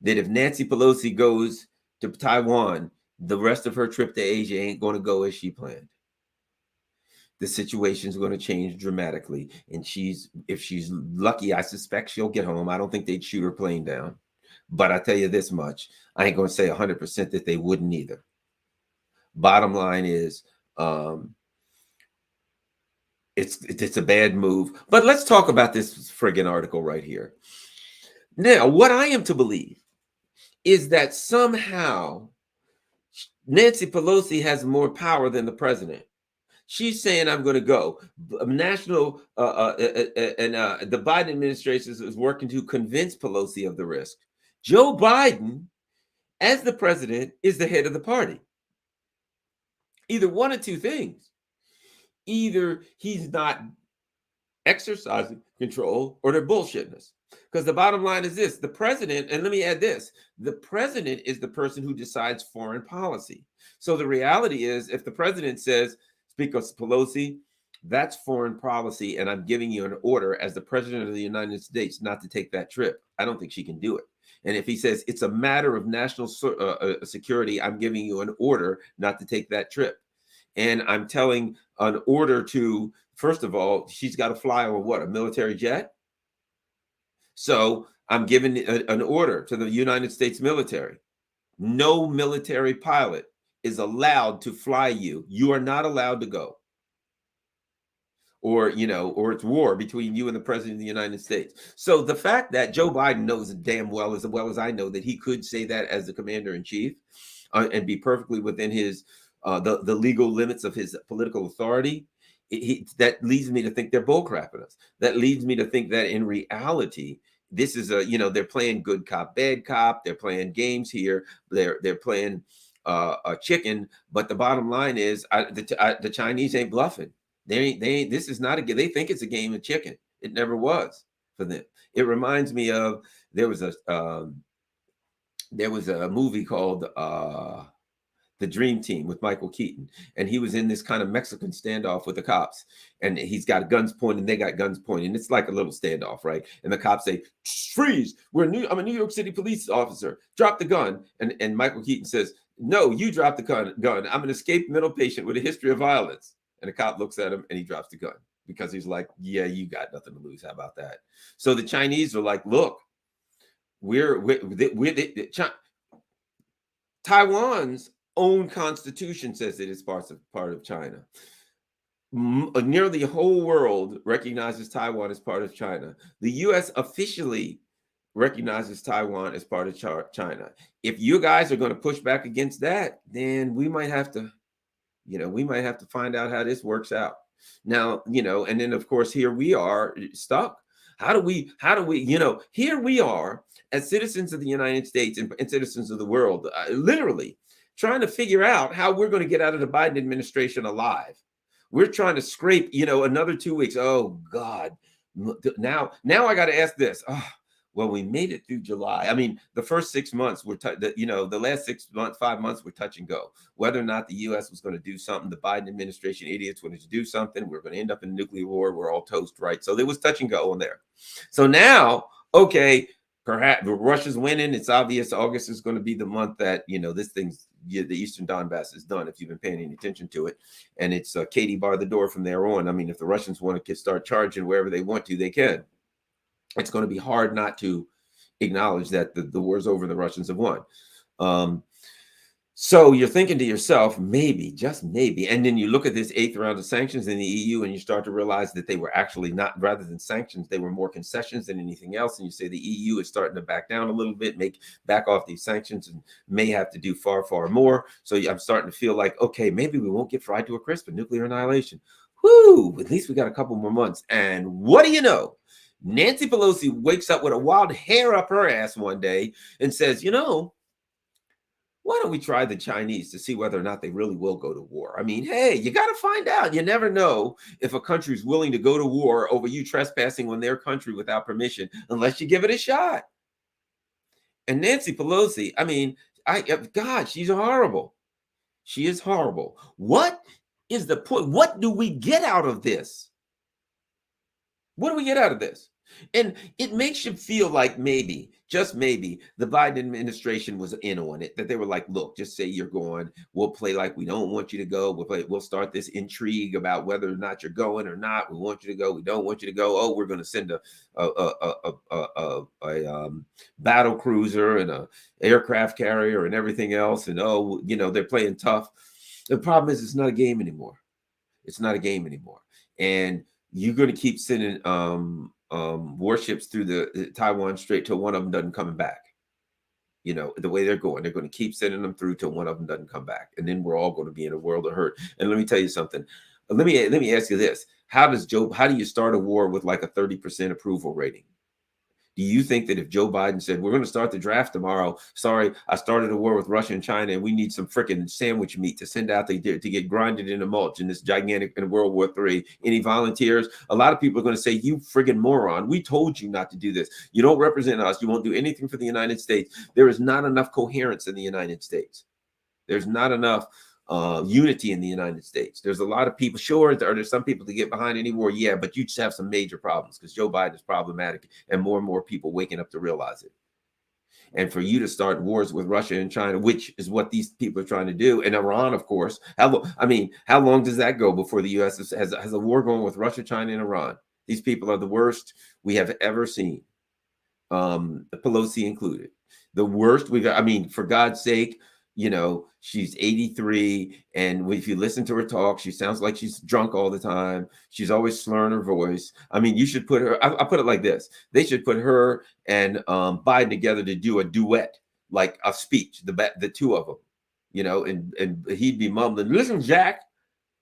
that if Nancy Pelosi goes to Taiwan, the rest of her trip to Asia ain't going to go as she planned. The situation is going to change dramatically. And if she's lucky, I suspect she'll get home. I don't think they'd shoot her plane down. But I tell you this much, I ain't going to say 100% that they wouldn't either. Bottom line is, it's a bad move. But let's talk about this friggin' article right here. Now, what I am to believe is that somehow Nancy Pelosi has more power than the president. She's saying, I'm going to go. The Biden administration is working to convince Pelosi of the risk. Joe Biden, as the president, is the head of the party. Either one of two things. Either he's not exercising control or they're bullshitting us. Because the bottom line is this: the president, and let me add this, the president is the person who decides foreign policy. So the reality is, if the president says, Speaker Pelosi, that's foreign policy, and I'm giving you an order as the president of the United States not to take that trip, I don't think she can do it. And if he says it's a matter of national security, I'm giving you an order not to take that trip. And I'm telling an order to, first of all, she's got to fly on what, a military jet? So I'm giving an order to the United States military. No military pilot is allowed to fly you. You are not allowed to go. Or, or it's war between you and the president of the United States. So the fact that Joe Biden knows damn well as I know, that he could say that as the commander in chief and be perfectly within his the legal limits of his political authority, that leads me to think they're bullcrapping us. That leads me to think that in reality, this is they're playing good cop, bad cop. They're playing games here. They're playing a chicken. But the bottom line is, the Chinese ain't bluffing. This is not a game. They think it's a game of chicken. It never was for them. It reminds me of, there was a movie called The Dream Team with Michael Keaton, and he was in this kind of Mexican standoff with the cops, and he's got guns pointing, they got guns pointing. It's like a little standoff, right? And the cops say, "Freeze! I'm a New York City police officer. Drop the gun." And Michael Keaton says, "No, you drop the gun. I'm an escaped mental patient with a history of violence." And the cop looks at him and he drops the gun because he's like, "Yeah, you got nothing to lose. How about that?" So the Chinese are like, "Look, Taiwan's own constitution says it is part of China. Nearly the whole world recognizes Taiwan as part of China. The U.S. officially recognizes Taiwan as part of China. If you guys are going to push back against that, then we might have to find out how this works out. Now, and then of course, here we are stuck. How do we, here we are as citizens of the United States and citizens of the world, literally trying to figure out how we're going to get out of the Biden administration alive. We're trying to scrape, another 2 weeks. Oh God. Now I got to ask this. Oh, well, we made it through July. I mean, the first 6 months were, the last 5 months were touch and go. Whether or not the U.S. was going to do something, the Biden administration idiots wanted to do something. We're going to end up in a nuclear war. We're all toast, right? So there was touch and go on there. So now, okay, perhaps Russia's winning. It's obvious August is going to be the month that, this thing's, the Eastern Donbass is done, if you've been paying any attention to it. And it's Katie bar the door from there on. I mean, if the Russians want to start charging wherever they want to, they can. It's going to be hard not to acknowledge that the war's over and the Russians have won. So you're thinking to yourself, maybe, just maybe. And then you look at this 8th round of sanctions in the EU and you start to realize that they were actually not, rather than sanctions, they were more concessions than anything else. And you say the EU is starting to back down a little bit, back off these sanctions, and may have to do far, far more. So I'm starting to feel like, okay, maybe we won't get fried to a crisp in nuclear annihilation. Whoo, at least we got a couple more months. And what do you know? Nancy Pelosi wakes up with a wild hair up her ass one day and says, why don't we try the Chinese to see whether or not they really will go to war? I mean, hey, you got to find out. You never know if a country is willing to go to war over you trespassing on their country without permission, unless you give it a shot. And Nancy Pelosi, I mean, God, she's horrible. She is horrible. What is the point? What do we get out of this? What do we get out of this? And it makes you feel like maybe, just maybe, the Biden administration was in on it, that they were like, look, just say you're going. We'll play like we don't want you to go. We'll start this intrigue about whether or not you're going or not. We want you to go. We don't want you to go. Oh, we're going to send a battle cruiser and a aircraft carrier and everything else. And, they're playing tough. The problem is it's not a game anymore. It's not a game anymore. And you're going to keep sending warships through the Taiwan Strait till one of them doesn't come back. The way they're going to keep sending them through till one of them doesn't come back, and then we're all going to be in a world of hurt. And let me tell you something. Let me ask you this: how do you start a war with like a 30% approval rating? Do you think that if Joe Biden said, we're going to start the draft tomorrow, sorry, I started a war with Russia and China, and we need some freaking sandwich meat to send out to get grinded into mulch in this gigantic in World War III, any volunteers? A lot of people are going to say, you friggin' moron. We told you not to do this. You don't represent us. You won't do anything for the United States. There is not enough coherence in the United States. There's not enough unity in the United States. There's a lot of people, sure, there's some people to get behind any war, yeah, but you just have some major problems because Joe Biden is problematic and more people waking up to realize it. And for you to start wars with Russia and China, which is what these people are trying to do, and Iran, of course, how long does that go before the U.S. has a war going with Russia, China, and Iran? These people are the worst we have ever seen, Pelosi included. The worst we've, for God's sake, she's 83, and if you listen to her talk, she sounds like she's drunk all the time. She's always slurring her voice. You should put her, I put it like this. They should put her and Biden together to do a duet, like a speech, the two of them, and he'd be mumbling, listen, Jack,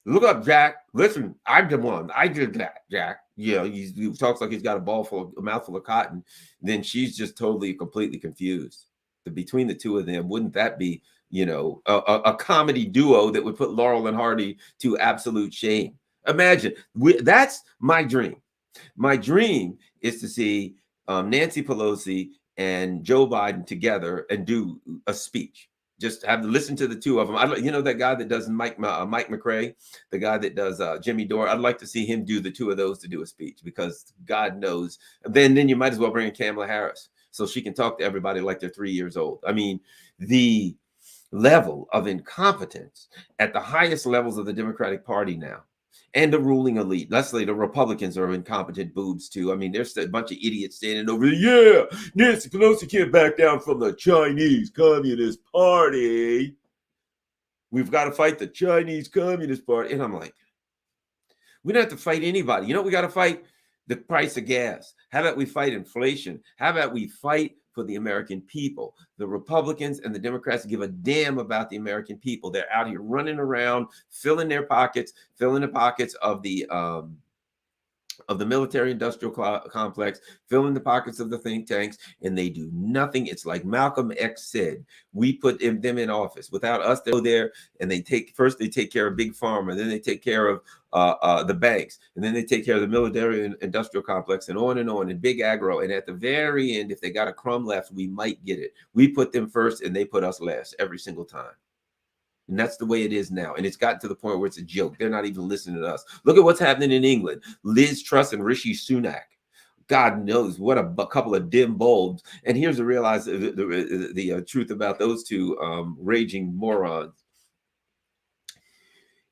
look up, Jack, listen, I'm the one, I did that, Jack. He talks like he's got a mouthful of cotton. Then she's just completely confused. Between the two of them, wouldn't that be a comedy duo that would put Laurel and Hardy to absolute shame? Imagine. That's my dream. My dream is to see Nancy Pelosi and Joe Biden together and do a speech. Just have to listen to the two of them. That guy that does Mike McRae, the guy that does Jimmy Dore. I'd like to see him do the two of those to do a speech, because God knows. Then you might as well bring in Kamala Harris so she can talk to everybody like they're 3 years old. The level of incompetence at the highest levels of the Democratic Party now, and the ruling elite. Let's say the Republicans are incompetent boobs too. There's a bunch of idiots standing over there. Yeah, Nancy Pelosi can't back down from the Chinese Communist Party. We've got to fight the Chinese Communist Party. And I'm like, we don't have to fight anybody. We got to fight the price of gas. How about we fight inflation? How about we fight for the American people? The Republicans and the Democrats give a damn about the American people. They're out here running around, filling the pockets of the military-industrial complex, filling the pockets of the think tanks, and they do nothing. It's like Malcolm X said, we put them in office. Without us, they go there, and they take care of Big Pharma, then they take care of the banks, and then they take care of the military-industrial complex, and on, and big agro. And at the very end, if they got a crumb left, we might get it. We put them first, and they put us last every single time. And that's the way it is now. And it's gotten to the point where it's a joke. They're not even listening to us. Look at what's happening in England. Liz Truss and Rishi Sunak. God knows what a couple of dim bulbs. And here's to realize the truth about those two raging morons.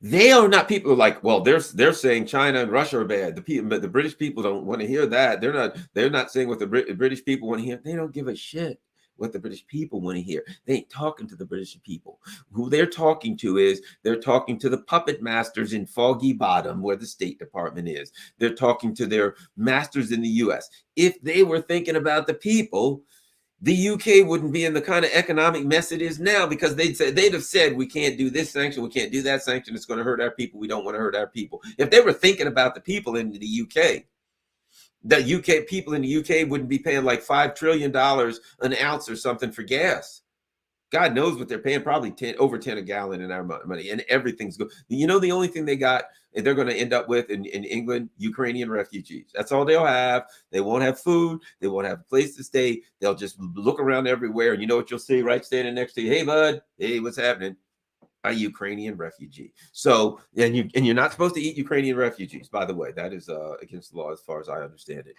They are not people like, well, they're saying China and Russia are bad. But the British people don't want to hear that. They're not saying what the British people want to hear. They don't give a shit what the British people want to hear. They ain't talking to the British people. Who they're talking to is they're talking to the puppet masters in Foggy Bottom, where the State Department is. They're talking to their masters in the U.S. If they were thinking about the people, the UK wouldn't be in the kind of economic mess it is now, because they'd have said, we can't do this sanction, we can't do that sanction, it's going to hurt our people, we don't want to hurt our people. If they were thinking about the people in the UK people in the UK wouldn't be paying like $5 trillion an ounce or something for gas. God knows what they're paying, probably over 10 a gallon in our money, and everything's good. The only thing they're going to end up with in England, Ukrainian refugees. That's all they'll have. They won't have food. They won't have a place to stay. They'll just look around everywhere, and you know what you'll see right standing next to you? Hey, bud. Hey, what's happening? A Ukrainian refugee. So, and you're not supposed to eat Ukrainian refugees, by the way. That is against the law as far as I understand it.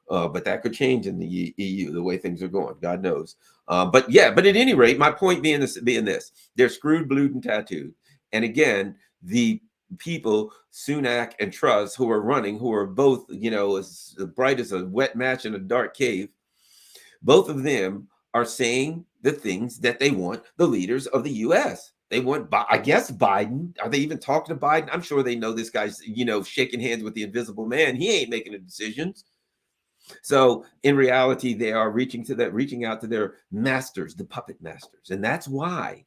But that could change in the EU, the way things are going. God knows. But at any rate, my point being this, they're screwed, blued, and tattooed. And again, the people, Sunak and Truss, who are both, as bright as a wet match in a dark cave, both of them are saying the things that they want the leaders of the U.S. They want, I guess, Biden. Are they even talking to Biden? I'm sure they know this guy's, shaking hands with the invisible man. He ain't making the decisions. So in reality, they are reaching out to their masters, the puppet masters. And that's why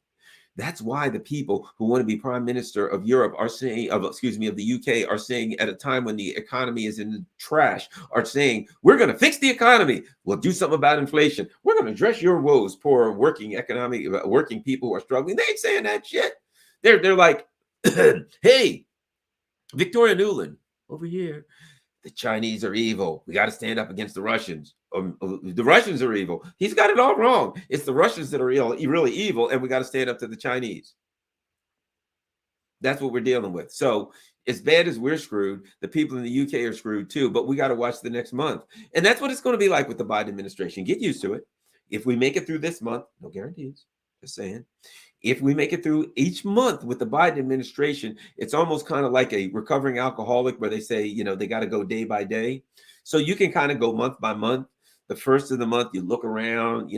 That's why the people who want to be prime minister of Europe are saying, of the UK, are saying at a time when the economy is in trash, are saying, we're going to fix the economy. We'll do something about inflation. We're going to address your woes, poor working people who are struggling. They ain't saying that shit. They're like, hey, Victoria Nuland over here. The Chinese are evil. We got to stand up against the Russians. The Russians are evil. He's got it all wrong. It's the Russians that are really evil, and we got to stand up to the Chinese. That's what we're dealing with. So as bad as we're screwed, the people in the UK are screwed too, but we got to watch the next month. And that's what it's going to be like with the Biden administration. Get used to it. If we make it through this month, no guarantees, just saying. If we make it through each month with the Biden administration, it's almost kind of like a recovering alcoholic where they say, they got to go day by day. So you can kind of go month by month. The first of the month, you look around,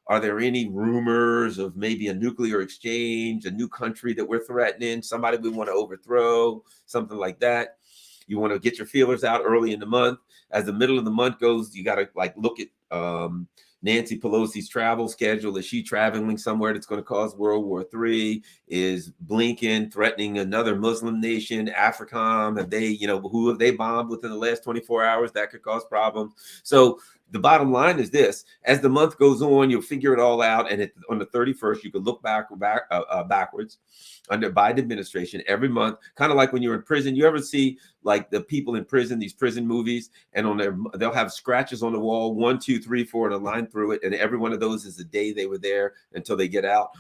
are there any rumors of maybe a nuclear exchange, a new country that we're threatening, somebody we want to overthrow, something like that. You want to get your feelers out early in the month. As the middle of the month goes, you got to look at Nancy Pelosi's travel schedule. Is she traveling somewhere that's going to cause World War III? Is Blinken threatening another Muslim nation, AFRICOM? Have they, who have they bombed within the last 24 hours? That could cause problems. So the bottom line is this: as the month goes on, you'll figure it all out. And on the 31st, you could look backwards under Biden administration every month, kind of like when you're in prison. You ever see like the people in prison, these prison movies, and they'll have scratches on the wall, 1, 2, 3, 4, and a line through it. And every one of those is the day they were there until they get out,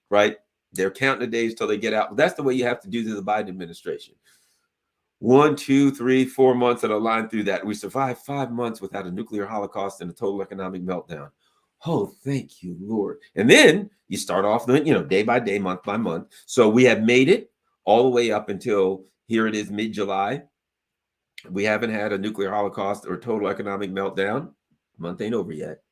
right? They're counting the days till they get out. That's the way you have to do to the Biden administration. 1, 2, 3, 4 months and a line through that. We survived 5 months without a nuclear holocaust and a total economic meltdown. Oh, thank you, Lord. And then you start off, day by day, month by month. So we have made it all the way up until here it is mid-July. We haven't had a nuclear holocaust or total economic meltdown. Month ain't over yet.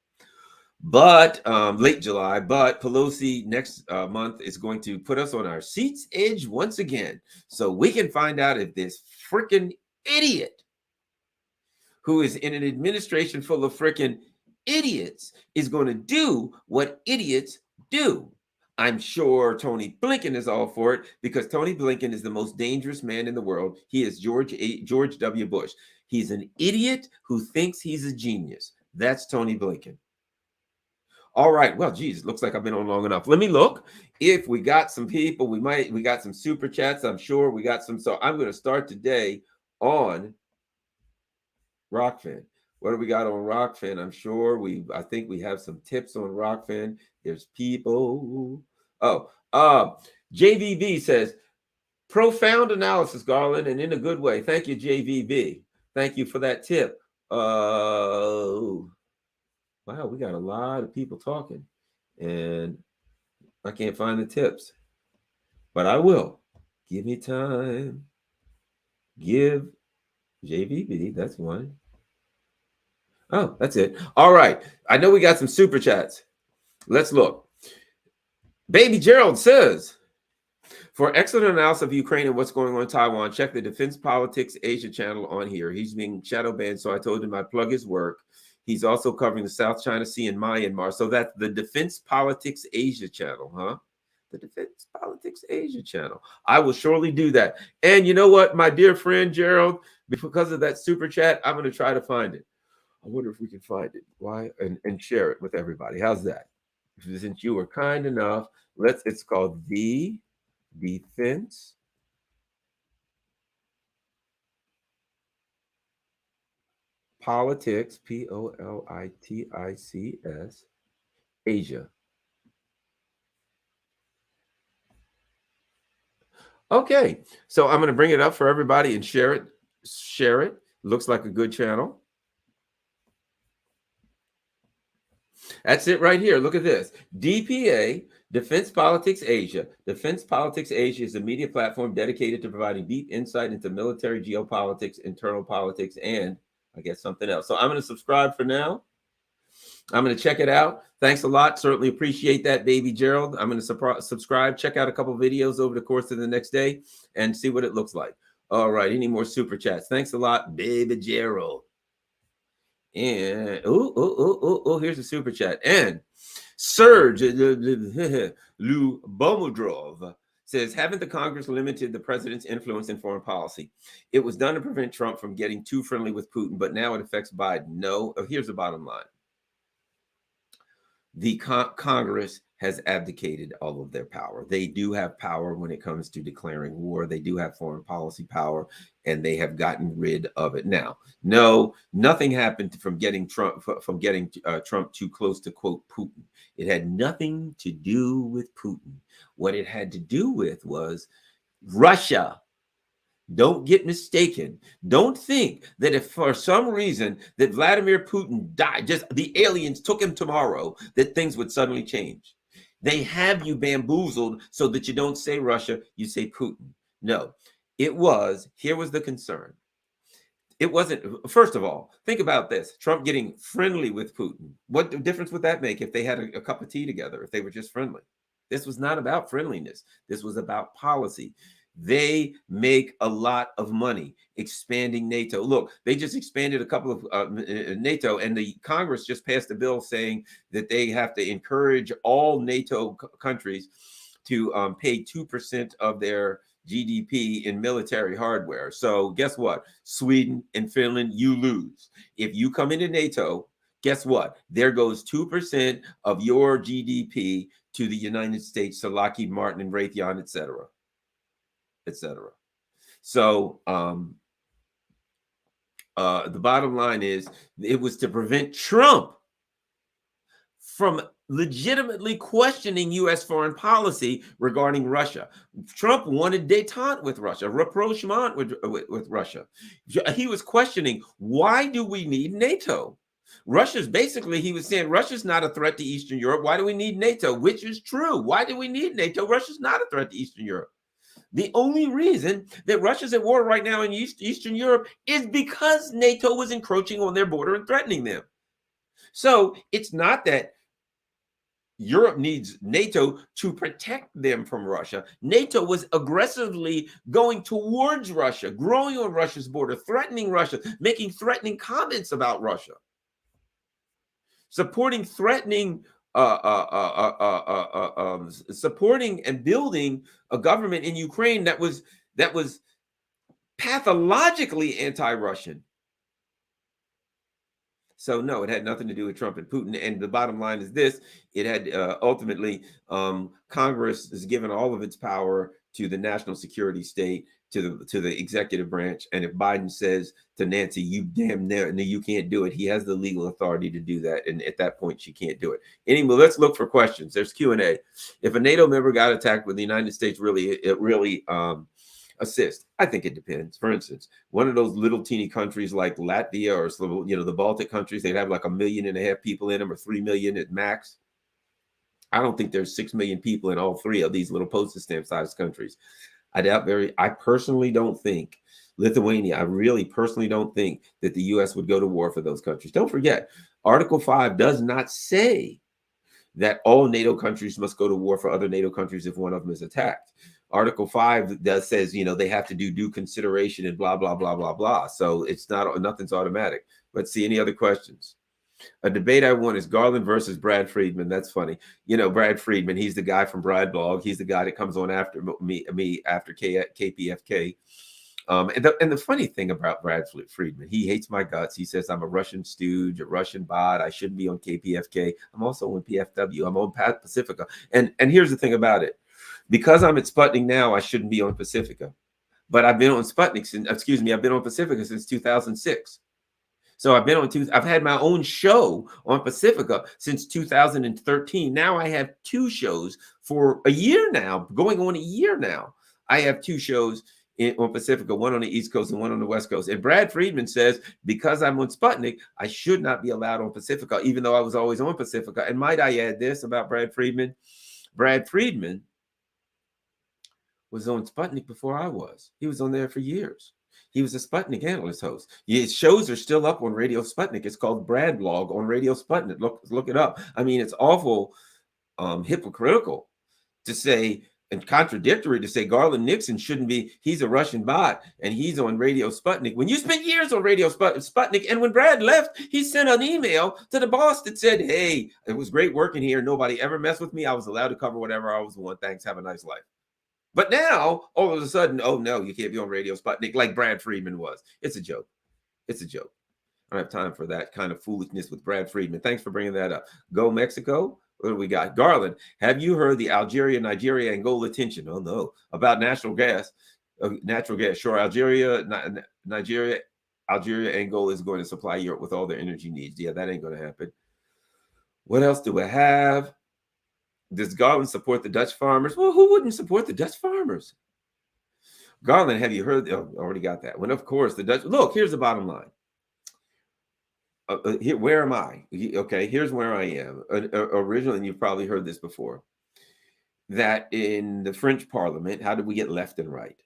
But late July, but Pelosi next month is going to put us on our seat's edge once again so we can find out if this freaking idiot who is in an administration full of freaking idiots is going to do what idiots do. I'm sure Tony Blinken is all for it because Tony Blinken is the most dangerous man in the world. He is George W. Bush. He's an idiot who thinks he's a genius. That's Tony Blinken. All right. Well, geez, looks like I've been on long enough. Let me look. If we got some people, we got some super chats. I'm sure we got some. So I'm going to start today on Rockfin. What do we got on Rockfin? I think we have some tips on Rockfin. There's people. JVB says, profound analysis, Garland, and in a good way. Thank you, JVB. Thank you for that tip. Wow, we got a lot of people talking, and I can't find the tips, but I will. Give me time. Give JVB, that's one. Oh, that's it. All right. I know we got some super chats. Let's look. Baby Gerald says, for excellent analysis of Ukraine and what's going on in Taiwan, check the Defense Politics Asia channel on here. He's being shadow banned, so I told him I'd plug his work. He's also covering the South China Sea and Myanmar. So that's the Defense Politics Asia channel, huh? The Defense Politics Asia channel. I will surely do that. And you know what, my dear friend Gerald, because of that super chat, I'm going to try to find it. I wonder if we can find it. Why? And share it with everybody. How's that? Since you were kind enough, it's called the Defense Politics, Politics, Asia. Okay, so I'm going to bring it up for everybody and share it. Share it. Looks like a good channel. That's it right here. Look at this. DPA, Defense Politics Asia. Defense Politics Asia is a media platform dedicated to providing deep insight into military geopolitics, internal politics, and I guess something else. So I'm going to subscribe for now. I'm going to check it out. Thanks a lot. Certainly appreciate that, Baby Gerald. I'm going to subscribe, check out a couple videos over the course of the next day and see what it looks like. All right. Any more super chats? Thanks a lot, Baby Gerald. And here's a super chat. And Serge Lubomodrov says, haven't the Congress limited the president's influence in foreign policy? It was done to prevent Trump from getting too friendly with Putin, but now it affects Biden. No. Here's the bottom line. The Congress has abdicated all of their power. They do have power when it comes to declaring war. They do have foreign policy power, and they have gotten rid of it. Now, no, nothing happened from getting Trump too close to quote Putin. It had nothing to do with Putin. What it had to do with was Russia. Don't get mistaken. Don't think that if for some reason that Vladimir Putin died, just the aliens took him tomorrow, that things would suddenly change. They have you bamboozled so that you don't say Russia, you say Putin. No, here was the concern. It wasn't, first of all, think about this. Trump getting friendly with Putin. What difference would that make if they had a cup of tea together, if they were just friendly? This was not about friendliness. This was about policy. They make a lot of money expanding NATO. Look, they just expanded a couple of NATO, and the Congress just passed a bill saying that they have to encourage all NATO countries to pay 2% of their GDP in military hardware. So guess what? Sweden and Finland, you lose. If you come into NATO, guess what? There goes 2% of your GDP to the United States, to Lockheed Martin and Raytheon, et cetera. So the bottom line is, it was to prevent Trump from legitimately questioning U.S. foreign policy regarding Russia. Trump wanted détente with Russia, rapprochement with Russia. He was questioning, why do we need NATO? Russia's basically, he was saying, Russia's not a threat to Eastern Europe. Why do we need NATO? Which is true. Why do we need NATO? Russia's not a threat to Eastern Europe. The only reason that Russia's at war right now in Eastern Europe is because NATO was encroaching on their border and threatening them. So it's not that Europe needs NATO to protect them from Russia. NATO was aggressively going towards Russia, growing on Russia's border, threatening Russia, making threatening comments about Russia, supporting and building a government in Ukraine that was pathologically anti-Russian. So no, it had nothing to do with Trump and Putin. And the bottom line is this: it had ultimately Congress is given all of its power to the national security state, to the executive branch. And if Biden says to Nancy, "You damn near, no, you can't do it," he has the legal authority to do that. And at that point, she can't do it. Anyway, let's look for questions. There's Q&A. If a NATO member got attacked, would the United States really assist? I think it depends. For instance, one of those little teeny countries like Latvia or the Baltic countries, they'd have like 1.5 million people in them, or 3 million at max. I don't think there's 6 million people in all three of these little postage stamp sized countries. I personally don't think Lithuania, I really personally don't think that the U.S. would go to war for those countries. Don't forget, Article 5 does not say that all NATO countries must go to war for other NATO countries if one of them is attacked. Article 5 says, they have to do due consideration and blah, blah, blah, blah, blah. So nothing's automatic. Let's see, any other questions? A debate I want is Garland versus Brad Friedman. That's funny. Brad Friedman, he's the guy from Brad Blog. He's the guy that comes on after me after KPFK. And the funny thing about Brad Friedman, he hates my guts. He says I'm a Russian stooge, a Russian bot. I shouldn't be on KPFK. I'm also on PFW. I'm on Pacifica. And here's the thing about it. Because I'm at Sputnik now, I shouldn't be on Pacifica. But I've been on I've been on Pacifica since 2006. So I've had my own show on Pacifica since 2013. Now I have 2 shows for a year now, going on a year now. I have 2 shows on Pacifica, one on the East Coast and one on the West Coast. And Brad Friedman says, because I'm on Sputnik, I should not be allowed on Pacifica, even though I was always on Pacifica. And might I add this about Brad Friedman? Brad Friedman was on Sputnik before I was. He was on there for years. He was a Sputnik analyst host. His shows are still up on Radio Sputnik. It's called Brad Blog on Radio Sputnik. Look it up. I mean, it's awful hypocritical to say and contradictory to say Garland Nixon shouldn't be, he's a Russian bot and he's on Radio Sputnik. When you spent years on Radio Sputnik, and when Brad left, he sent an email to the boss that said, hey, it was great working here. Nobody ever messed with me. I was allowed to cover whatever I was want. Thanks. Have a nice life. But now, all of a sudden, oh no, you can't be on Radio Sputnik like Brad Friedman was. It's a joke. It's a joke. I don't have time for that kind of foolishness with Brad Friedman. Thanks for bringing that up. Go Mexico. What do we got? Garland, have you heard the Algeria, Nigeria, Angola tension? Oh no, about natural gas. Natural gas. Sure, Algeria, Nigeria, Angola is going to supply Europe with all their energy needs. Yeah, that ain't going to happen. What else do we have? Does Garland support the Dutch farmers? Well, who wouldn't support the Dutch farmers? Garland, have you heard? Oh, already got that one. Of course, the Dutch. Look, here's the bottom line. Here, where am I? Okay, here's where I am. Originally, and you've probably heard this before, that in the French Parliament, how did we get left and right?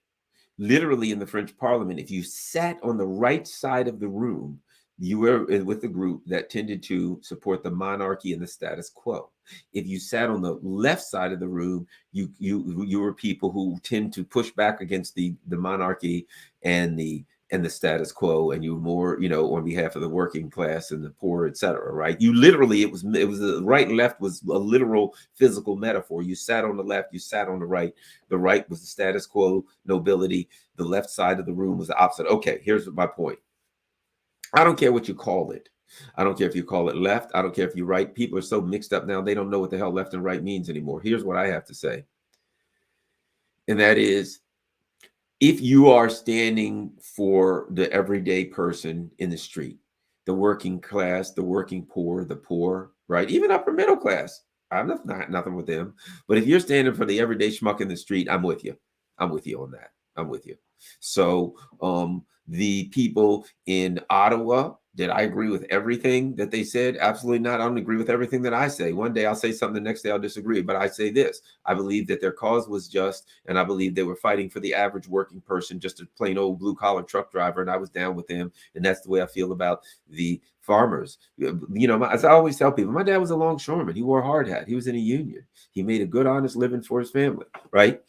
Literally in the French Parliament, if you sat on the right side of the room, you were with the group that tended to support the monarchy and the status quo. If you sat on the left side of the room, you were people who tend to push back against the monarchy and the status quo, and you were more, on behalf of the working class and the poor, etc. Right? You literally, it was the right and left was a literal physical metaphor. You sat on the left, you sat on the right. The right was the status quo, nobility. The left side of the room was the opposite. Okay, here's my point. I don't care what you call it. I don't care if you call it left. I don't care if you right. People are so mixed up now, they don't know what the hell left and right means anymore. Here's what I have to say. And that is, if you are standing for the everyday person in the street, the working class, the working poor, the poor, right? Even upper middle class, I'm not nothing with them. But if you're standing for the everyday schmuck in the street, I'm with you. I'm with you on that. I'm with you. So the people in Ottawa, did I agree with everything that they said? Absolutely not. I don't agree with everything that I say. One day I'll say something, the next day I'll disagree. But I say this. I believe that their cause was just, and I believe they were fighting for the average working person, just a plain old blue-collar truck driver, and I was down with them. And that's the way I feel about the farmers. As I always tell people, my dad was a longshoreman. He wore a hard hat. He was in a union. He made a good, honest living for his family, right?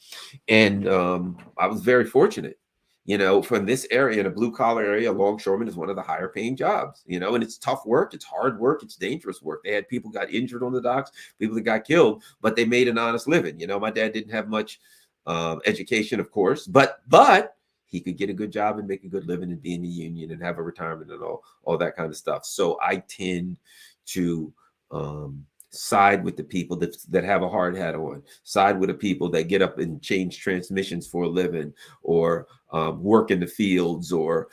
And I was very fortunate. From this area, in a blue collar area, longshoreman is one of the higher paying jobs, and it's tough work. It's hard work. It's dangerous work. They had people got injured on the docks, people that got killed, but they made an honest living. My dad didn't have much education, of course, but he could get a good job and make a good living and be in the union and have a retirement and all that kind of stuff. So I tend to side with the people that have a hard hat on, side with the people that get up and change transmissions for a living, or work in the fields, or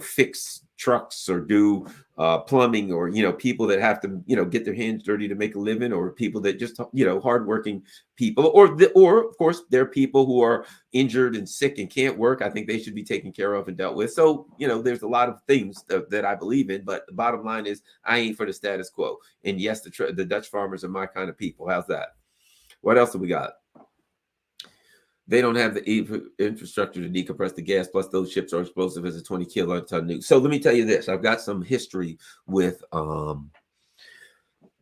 fix trucks, or do plumbing, or people that have to get their hands dirty to make a living, or people that just hardworking people, or of course there are people who are injured and sick and can't work. I think they should be taken care of and dealt with. So there's a lot of things that I believe in, but the bottom line is I ain't for the status quo. And yes, the Dutch farmers are my kind of people. How's that? What else do we got? They don't have the infrastructure to decompress the gas. Plus, those ships are explosive as a 20 kiloton nuke. So let me tell you this. I've got some history with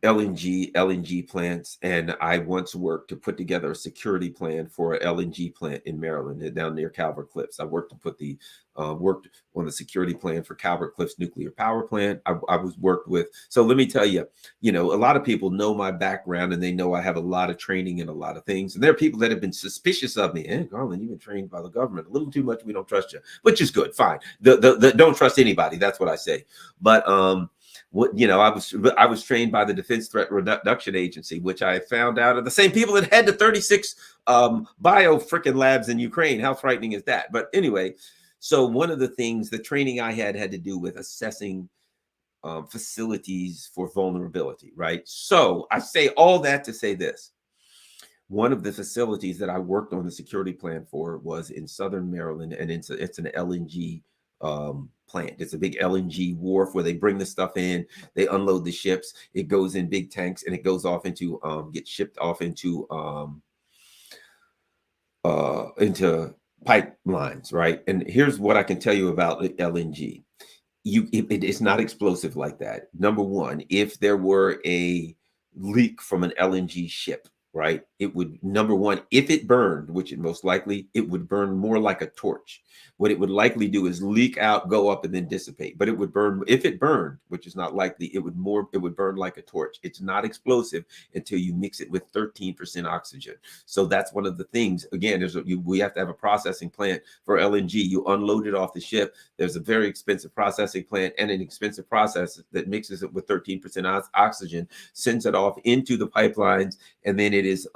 LNG plants, and I once worked to put together a security plan for an LNG plant in Maryland, down near Calvert Cliffs. I worked on the security plan for Calvert Cliffs nuclear power plant. I was worked with. So let me tell you, a lot of people know my background, and they know I have a lot of training in a lot of things. And there are people that have been suspicious of me. Garland, you've been trained by the government a little too much. We don't trust you, which is good. Fine. The don't trust anybody. That's what I say. But I was trained by the Defense Threat Reduction Agency, which I found out are the same people that had the 36 bio freaking labs in Ukraine. How frightening is that? But anyway, so one of the things, the training I had to do with assessing facilities for vulnerability, right? So I say all that to say this. One of the facilities that I worked on the security plan for was in Southern Maryland, and it's an LNG plant. It's a big LNG wharf where they bring the stuff in, they unload the ships, it goes in big tanks, and it goes off into gets shipped off into pipelines, right? And here's what I can tell you about LNG. It's not explosive like that. Number one, if there were a leak from an LNG ship, right, it would, number one, if it burned, which it most likely, it would burn more like a torch. What it would likely do is leak out, go up, and then dissipate. But it would burn, if it burned, which is not likely, it would burn like a torch. It's not explosive until you mix it with 13% oxygen. So that's one of the things. Again, we have to have a processing plant for LNG. You unload it off the ship. There's a very expensive processing plant and an expensive process that mixes it with 13% oxygen, sends it off into the pipelines, and then it is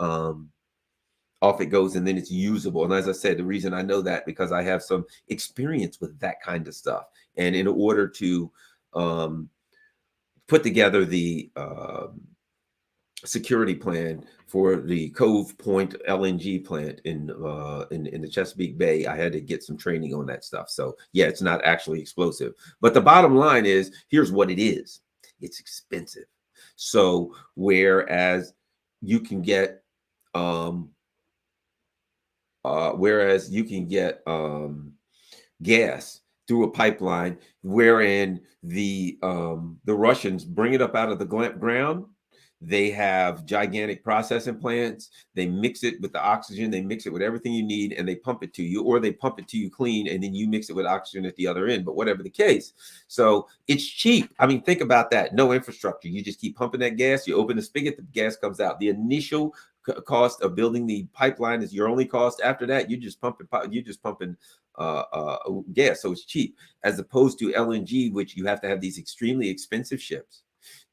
off it goes, and then it's usable. And as I said, the reason I know that because I have some experience with that kind of stuff. And in order to put together the security plan for the Cove Point LNG plant in the Chesapeake Bay, I had to get some training on that stuff. So yeah, it's not actually explosive. But the bottom line is, here's what it is. It's expensive. So whereas you can get gas through a pipeline, wherein the Russians bring it up out of the ground. They have gigantic processing plants. They mix it with the oxygen. They mix it with everything you need, and they pump it to you, or they pump it to you clean, and then you mix it with oxygen at the other end. But whatever the case, so it's cheap. I mean, think about that. No infrastructure. You just keep pumping that gas. You open the spigot, the gas comes out. The initial cost of building the pipeline is your only cost. After that, you're just pumping gas. So it's cheap, as opposed to LNG, which you have to have these extremely expensive ships.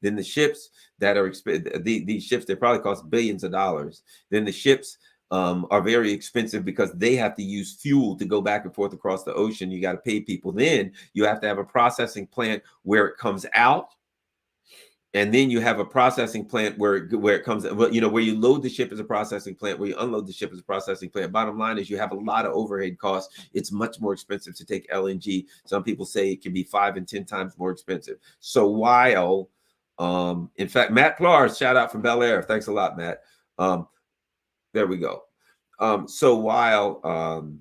Then the ships that are these ships, they probably cost billions of dollars. Then the ships are very expensive because they have to use fuel to go back and forth across the ocean. You got to pay people. Then you have to have a processing plant where it comes out. And then you have a processing plant where it comes, where you load the ship as a processing plant, where you unload the ship as a processing plant. Bottom line is you have a lot of overhead costs. It's much more expensive to take LNG. Some people say it can be 5 and 10 times more expensive. So while, in fact, Matt Plars, shout out from Bel Air. Thanks a lot, Matt. There we go. So while,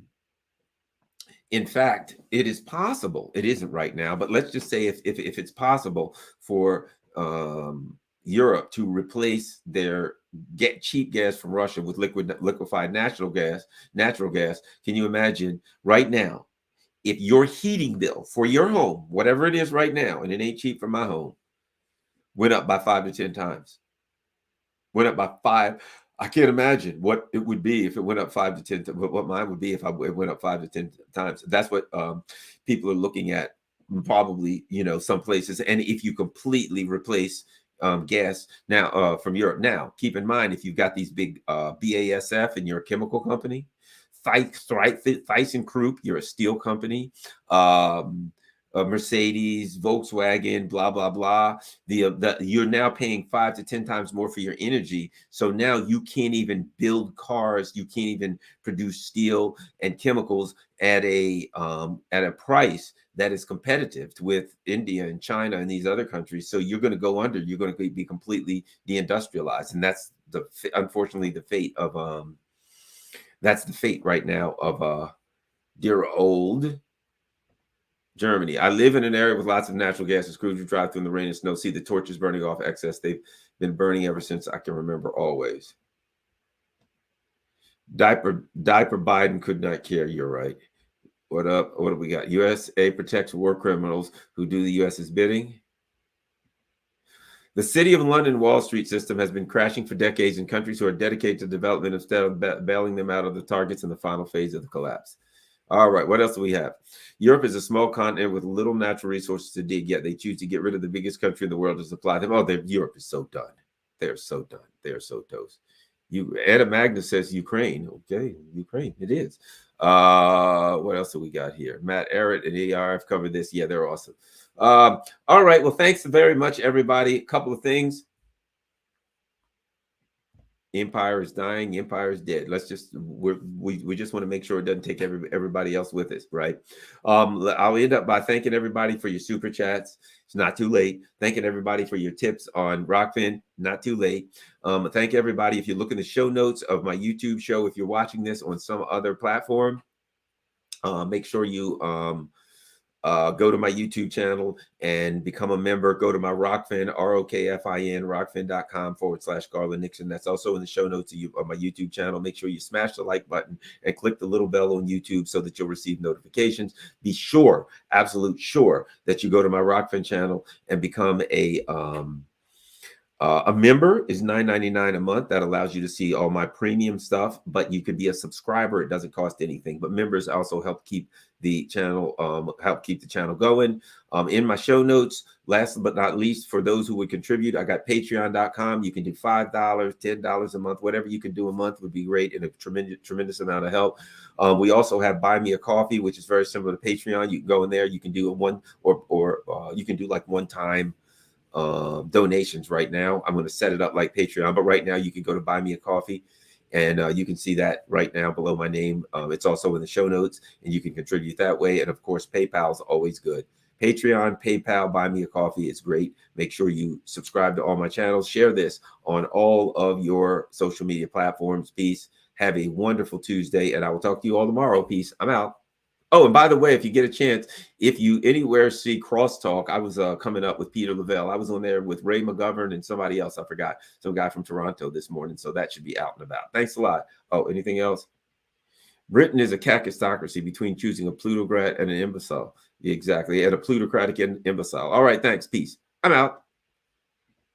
in fact, it is possible, it isn't right now, but let's just say if it's possible for Europe to replace their cheap gas from Russia with liquefied natural gas. Can you imagine right now, if your heating bill for your home, whatever it is right now, and it ain't cheap for my home, went up by 5 to 10 times, went up by 5. I can't imagine what it would be if it went up 5 to 10. What mine would be if it went up 5 to 10 times. That's what people are looking at. Probably, some places. And if you completely replace gas now from Europe, now keep in mind, if you've got these big BASF and you're a chemical company, ThyssenKrupp, you're a steel company, Mercedes, Volkswagen, blah blah blah. You're now paying 5 to 10 times more for your energy. So now you can't even build cars. You can't even produce steel and chemicals at a price that is competitive with India and China and these other countries. So you're going to go under. You're going to be completely deindustrialized, and that's unfortunately the fate of that's the fate right now of dear old Germany. I live in an area with lots of natural gas and crews who drive through in the rain and snow. See the torches burning off excess. They've been burning ever since I can remember, always. Diaper Biden could not care. You're right. What up? What do we got? USA protects war criminals who do the US's bidding. The City of London Wall Street system has been crashing for decades in countries who are dedicated to development instead of bailing them out of the targets in the final phase of the collapse. All right, what else do we have? Europe is a small continent with little natural resources to dig, yet they choose to get rid of the biggest country in the world to supply them. Oh, Europe is so done. They're so done. They're so toast. Anna Magna says Ukraine. Okay, Ukraine, it is. What else do we got here? Matt Arrett and AR have covered this. Yeah, they're awesome. All right, well, thanks very much, everybody. A couple of things. Empire is dying. Empire is dead. Let's just we just want to make sure it doesn't take everybody else with us, right? I'll end up by thanking everybody for your super chats. It's not too late. Thanking everybody for your tips on Rockfin. Not too late. Thank everybody. If you look in the show notes of my YouTube show, if you're watching this on some other platform, make sure you go to my YouTube channel and become a member. Go to my Rockfin, ROKFIN, rockfin.com/Garland Nixon. That's also in the show notes of my YouTube channel. Make sure you smash the like button and click the little bell on YouTube so that you'll receive notifications. Be sure, absolute sure, that you go to my Rockfin channel and become a member is $9.99 a month. That allows you to see all my premium stuff, but you could be a subscriber. It doesn't cost anything. But members also help keep the channel going. In my show notes, last but not least, for those who would contribute, I got patreon.com. You can do $5, $10 a month, whatever you can do a month would be great and a tremendous amount of help. We also have Buy Me a Coffee, which is very similar to Patreon. You can go in there. You can do a one or you can do like one time donations right now. I'm going to set it up like Patreon, but right now you can go to Buy Me a Coffee and you can see that right now below my name. It's also in the show notes and you can contribute that way. And of course, PayPal is always good. Patreon, PayPal, Buy Me a Coffee is great. Make sure you subscribe to all my channels. Share this on all of your social media platforms. Peace. Have a wonderful Tuesday, and I will talk to you all tomorrow. Peace. I'm out. Oh, and by the way, if you get a chance, if you anywhere see Crosstalk, I was coming up with Peter Lavelle. I was on there with Ray McGovern and somebody else. I forgot. Some guy from Toronto this morning. So that should be out and about. Thanks a lot. Oh, anything else? Britain is a kakistocracy between choosing a plutocrat and an imbecile. Exactly. And a plutocratic imbecile. All right. Thanks. Peace. I'm out.